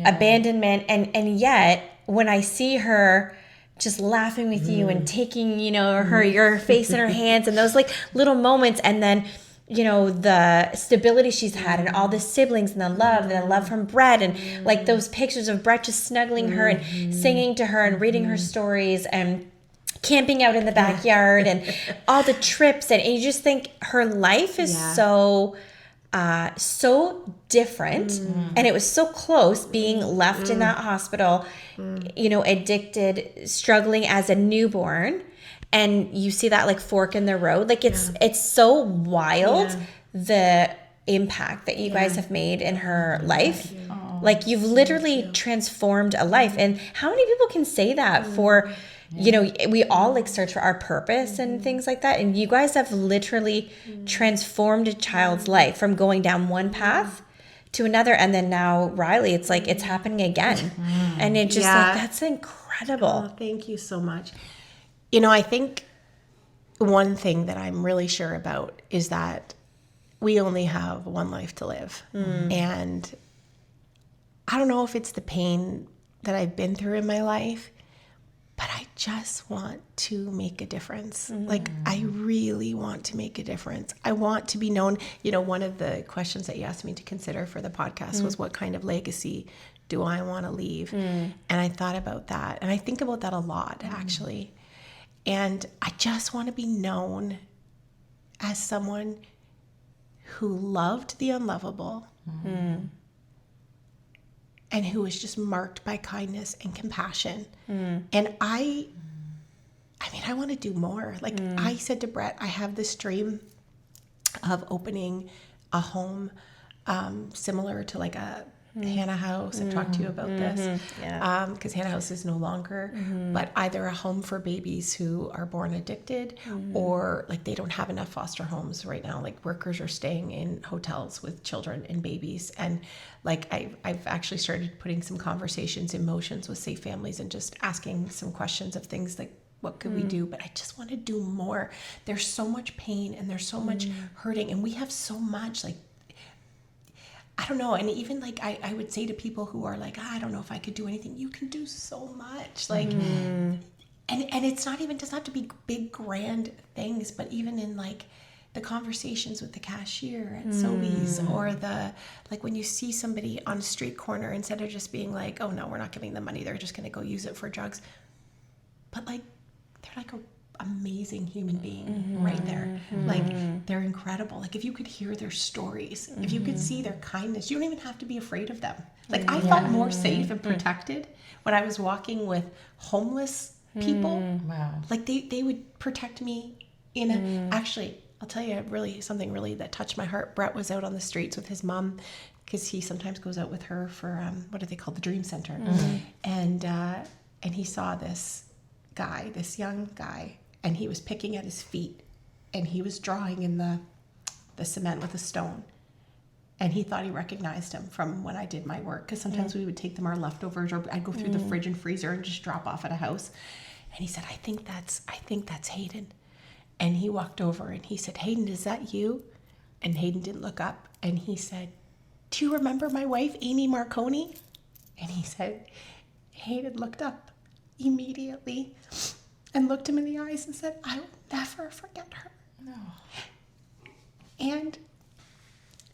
abandonment. And yet when I see her just laughing with you and taking, your face in her hands, and those like little moments, and then the stability she's had, and all the siblings, and the love from Brett, and like those pictures of Brett just snuggling her and singing to her and reading her stories, and camping out in the backyard, and all the trips, and you just think her life is so different, and it was so close being left in that hospital, addicted, struggling as a newborn. And you see that like fork in the road. Like it's so wild, the impact that you guys have made in her life. Like, you've literally transformed a life. And how many people can say that for, we all like search for our purpose and things like that. And you guys have literally transformed a child's life from going down one path to another. And then now Riley, it's like, it's happening again. And it just like, that's incredible. oh, thank you so much. I think one thing that I'm really sure about is that we only have one life to live. And I don't know if it's the pain that I've been through in my life, but I just want to make a difference. Like, I really want to make a difference. I want to be known. One of the questions that you asked me to consider for the podcast was, what kind of legacy do I want to leave? And I thought about that. And I think about that a lot, actually. And I just want to be known as someone who loved the unlovable and who was just marked by kindness and compassion. And I want to do more. Like, I said to Brett, I have this dream of opening a home similar to like a Hannah House. I've talked to you about this because Hannah House is no longer, but either a home for babies who are born addicted, or like they don't have enough foster homes right now. Like, workers are staying in hotels with children and babies. And like, I've actually started putting some conversations in motions with Safe Families and just asking some questions of things like, what could we do? But I just want to do more. There's so much pain and there's so much hurting, and we have so much, like, I don't know. And even like, I would say to people who are like, I don't know if I could do anything. You can do so much. Like, and it's not even, doesn't have to be big, grand things, but even in like the conversations with the cashier at Sobeys, or like when you see somebody on a street corner, instead of just being like, oh no, we're not giving them money, they're just going to go use it for drugs. But like, they're like amazing human being right there. Like, they're incredible. Like, if you could hear their stories, if you could see their kindness, you don't even have to be afraid of them. Like, I felt more safe and protected when I was walking with homeless people. Wow. Like, they would protect me in a, actually, I'll tell you really something really that touched my heart. Brett was out on the streets with his mom, because he sometimes goes out with her for, what are they called? The Dream Center. And he saw this guy, this young guy, and he was picking at his feet, and he was drawing in the cement with a stone. And he thought he recognized him from when I did my work, because sometimes we would take them our leftovers, or I'd go through the fridge and freezer and just drop off at a house. And he said, I think that's Hayden. And he walked over and he said, Hayden, is that you? And Hayden didn't look up. And he said, do you remember my wife, Amy Marconi? And he said, Hayden looked up immediately and looked him in the eyes and said, I will never forget her. No. And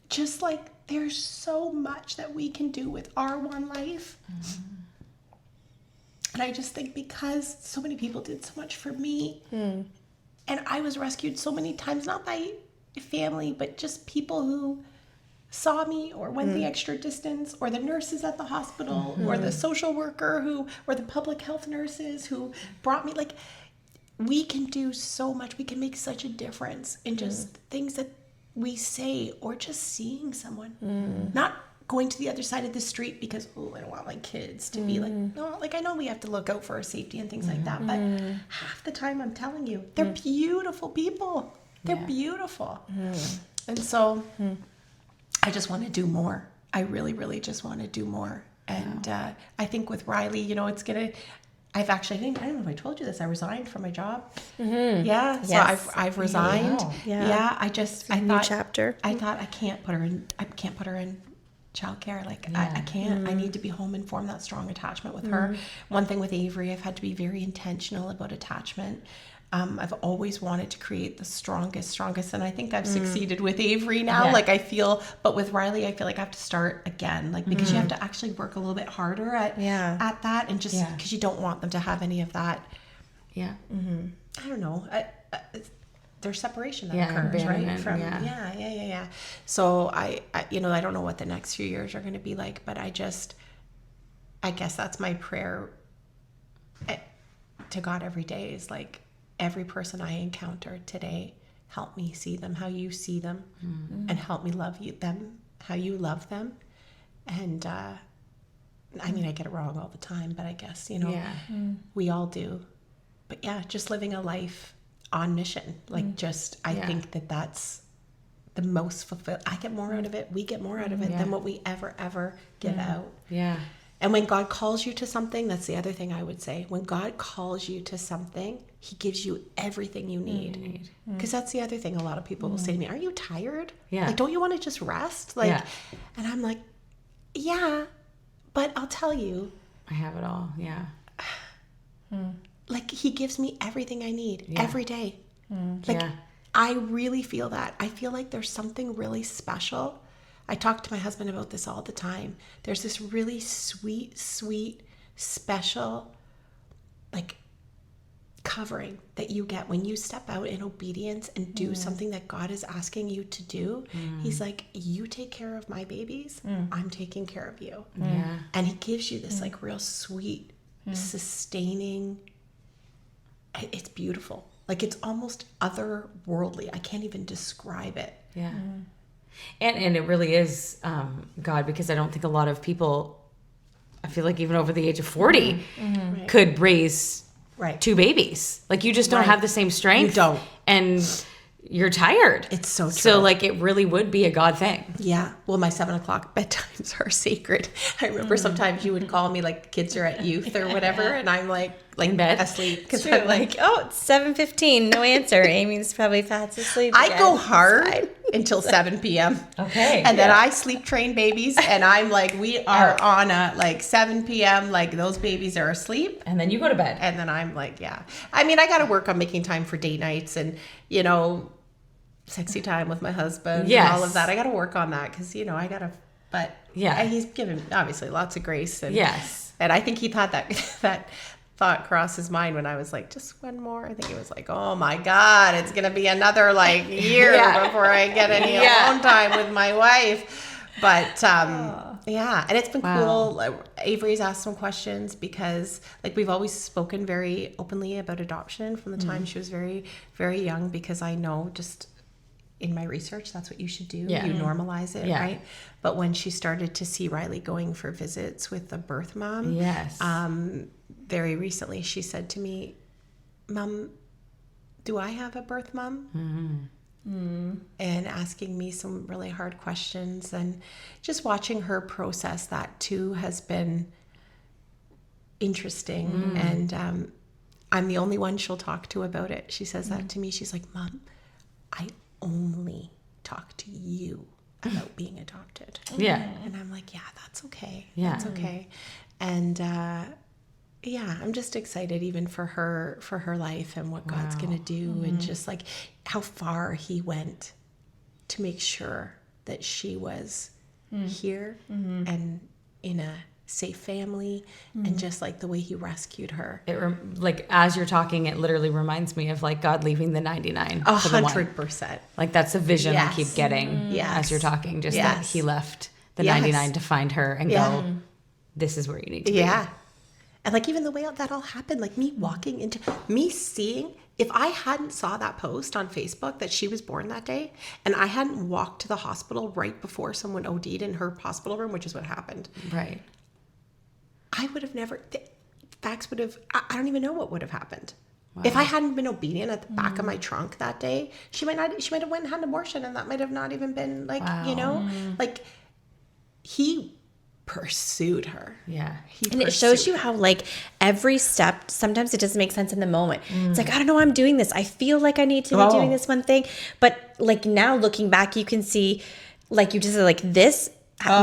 just like, there's so much that we can do with our one life. And I just think, because so many people did so much for me, and I was rescued so many times, not by family, but just people who saw me or went the extra distance, or the nurses at the hospital, or the social worker or the public health nurses who brought me. Like, we can do so much. We can make such a difference in just things that we say, or just seeing someone. Not going to the other side of the street because, I don't want my kids to be like, no, like, I know we have to look out for our safety and things like that, but half the time, I'm telling you, they're beautiful people. They're beautiful. And so I just want to do more. I really, really just want to do more. And I think with Riley, it's going to, I don't know if I told you this, I resigned from my job. Yeah. So I've resigned. Wow. Yeah. I thought, new chapter. I thought I can't put her in childcare. Like, I can't. I need to be home and form that strong attachment with her. One thing with Avery, I've had to be very intentional about attachment. I've always wanted to create the strongest, and I think I've succeeded with Avery now. Yeah. Like, I feel, but with Riley, I feel like I have to start again, like, because you have to actually work a little bit harder at that, and just because you don't want them to have any of that. Yeah. I don't know. There's separation that occurs, right? From yeah. So I don't know what the next few years are going to be like, but I guess that's my prayer to God every day, is like, every person I encounter today, help me see them how you see them, and help me love them how you love them. And I get it wrong all the time, but I guess we all do. But just living a life on mission, like, I think that's the most fulfilled. I get more out of it. We get more out of it than what we ever get out. Yeah. And when God calls you to something, that's the other thing I would say. When God calls you to something, he gives you everything you need. Because that's the other thing a lot of people will say to me, aren't you tired? Yeah. Like, don't you want to just rest? Like, and I'm like, yeah, but I'll tell you. I have it all. Yeah. Like, he gives me everything I need every day. Like, I really feel that. I feel like there's something really special. I talk to my husband about this all the time. There's this really sweet, special, like, covering that you get when you step out in obedience and do something that God is asking you to do. He's like, you take care of my babies, I'm taking care of you. And he gives you this like real sweet, sustaining, it's beautiful. Like, it's almost otherworldly. I can't even describe it. Yeah. And it really is God, because I don't think a lot of people, I feel like even over the age of 40, could raise two babies. Like, you just don't have the same strength. You don't. And you're tired. It's so true. So, like, it really would be a God thing. Yeah. Well, my 7:00 bedtimes are sacred. I remember sometimes you would call me, like, kids are at youth or whatever, and I'm like in bed asleep. Because I'm like, it's 7:15, no answer. Amy's probably fast asleep. I go hard until 7 p.m. Okay. And then I sleep train babies, and I'm like, we are on a, like, 7 p.m., like, those babies are asleep. And then you go to bed. And then I'm like, I mean, I got to work on making time for date nights and, sexy time with my husband and all of that. I got to work on that because, I got to, but he's given, obviously, lots of grace. And, and I think he thought that thought crossed his mind when I was like, just one more. I think he was like, oh my God, it's going to be another like year before I get any alone time with my wife. But yeah, and it's been cool. Like, Avery's asked some questions because like we've always spoken very openly about adoption from the time she was very, very young, because I know just in my research, that's what you should do. Yeah. You normalize it, Yeah. right? But when she started to see Riley going for visits with the birth mom, very recently, she said to me, Mom, do I have a birth mom? And asking me some really hard questions, and just watching her process that too has been interesting. And I'm the only one she'll talk to about it. She says that to me. She's like, Mom, I only talk to you about being adopted. Yeah. And I'm like, yeah, that's okay. Yeah. That's okay. And yeah, I'm just excited even for her life and what God's going to do, and just like how far he went to make sure that she was here and in a safe family, and just like the way he rescued her. It like as you're talking, it literally reminds me of like God leaving the 99 for the one. 100%. Like that's a vision I Yes. keep getting as you're talking, just that Yes. he left the Yes. 99 to find her and go, this is where you need to be. Yeah. And like even the way that all happened, like me walking into, me seeing, if I hadn't saw that post on Facebook that she was born that day, and I hadn't walked to the hospital right before someone OD'd in her hospital room, which is what happened, Right. I would have never, facts would have, I don't even know what would have happened. Wow. If I hadn't been obedient at the back of my trunk that day, she might have went and had an abortion, and that might have not even been like, you know, like he pursued her. Yeah. And it shows you how like every step, sometimes it doesn't make sense in the moment. It's like, I don't know why I'm doing this. I feel like I need to be doing this one thing. But like now looking back, you can see like you just said, like this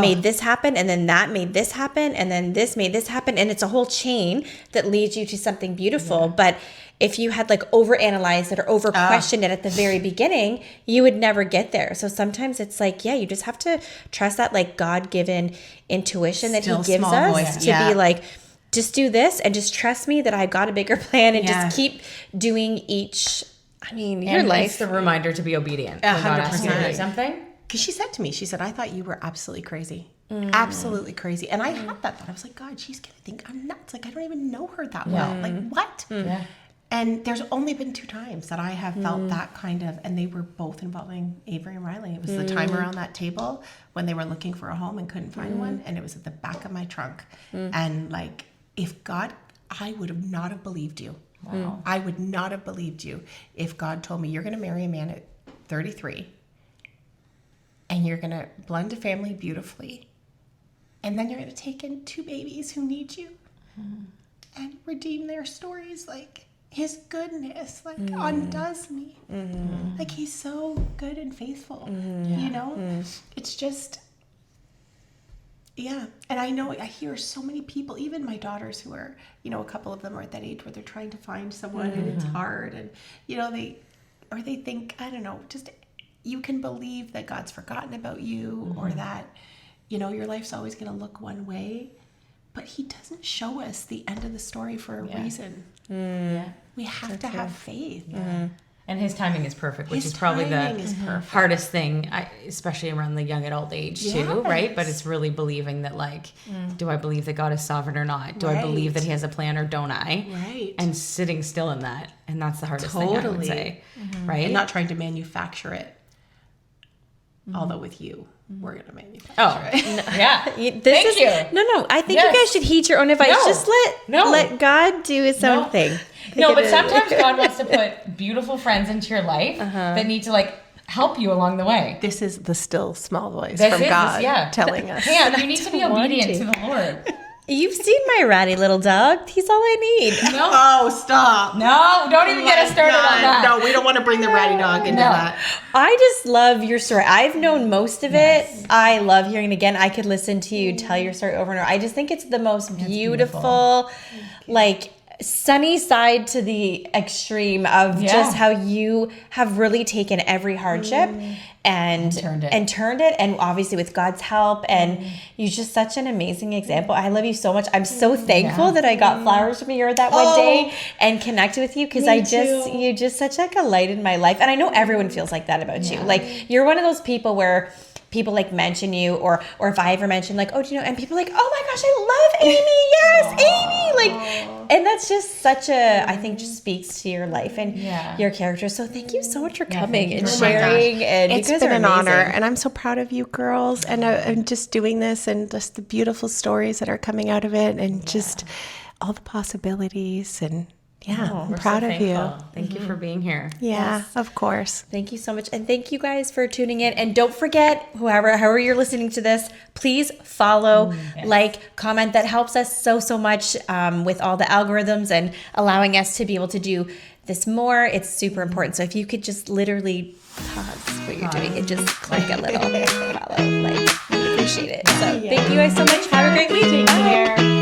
made this happen, and then that made this happen, and then this made this happen. And it's a whole chain that leads you to something beautiful. But if you had like overanalyzed it or over questioned it at the very beginning, you would never get there. So sometimes it's like, yeah, you just have to trust that like God-given intuition that Still he gives small us voice, to yeah. be like, just do this and just trust me that I've got a bigger plan, and Yeah. just keep doing each, I mean, your And life. it's the reminder to be obedient. When God asks you to do 100%. something. Because she said to me, she said, I thought you were absolutely crazy. Absolutely crazy. And I had that thought. I was like, God, she's going to think I'm nuts. Like, I don't even know her that well. Like, what? Yeah. And there's only been 2 times that I have felt that kind of, and they were both involving Avery and Riley. It was the time around that table when they were looking for a home and couldn't find one. And it was at the back of my trunk. And like, if God, I would have not have believed you. Wow. I would not have believed you if God told me you're going to marry a man at 33 and you're going to blend a family beautifully. And then you're going to take in 2 babies who need you and redeem their stories. Like, his goodness, like, undoes me. Like, he's so good and faithful, you know? It's just, yeah. And I know, I hear so many people, even my daughters who are, you know, a couple of them are at that age where they're trying to find someone and it's hard. And, you know, they think, I don't know, just, you can believe that God's forgotten about you or that, you know, your life's always going to look one way, but he doesn't show us the end of the story for a reason. We have to have faith. And his timing is perfect, which His is probably timing the is perfect. hardest thing, especially around the young adult age too, right? But it's really believing that like, do I believe that God is sovereign or not? Do I believe that he has a plan or don't I? Right. And sitting still in that. And that's the hardest thing I would Totally. say, right? And not trying to manufacture it. Although with you, we're going to manufacture Oh, it. yeah. Thank you. No, I think Yes. you guys should heed your own advice. No. Just let God do his own thing. No, but sometimes God wants to put beautiful friends into your life that need to like help you along the way. This is the still small voice This from is- God telling us. Pam, you need to be don't want obedient to. to the Lord. You've seen my ratty little dog. He's all I need. No, Oh, stop. no, don't even get us started on that. No, we don't want to bring the ratty dog into No. that. I just love your story. I've known most of it. I love hearing it again. I could listen to you tell your story over and over. I just think it's the most beautiful, like, sunny side to the extreme of just how you have really taken every hardship and turned it, and obviously with God's help, and you're just such an amazing example. I love you so much. I'm so thankful that I got flowers from you that one day and connected with you, because you're just such like a light in my life, and I know everyone feels like that about you. Like, you're one of those people where people like mention you, or if I ever mention like, oh, do you know, and people are like, oh my gosh, I love Amy. Yes, Amy. Like, and that's just such a, I think, just speaks to your life and your character. So thank you so much for coming and sharing. And it's been an honor, and I'm so proud of you girls, and I'm just doing this, and just the beautiful stories that are coming out of it, and just all the possibilities, and I'm proud of you. Thank you for being here. Yeah, of course. Thank you so much. And thank you guys for tuning in. And don't forget, however you're listening to this, please follow, like, comment. That helps us so much with all the algorithms and allowing us to be able to do this more. It's super important. So if you could just literally pause what you're doing and just click a little follow, like, we appreciate it. So thank you guys so much. Have a great week. Take care.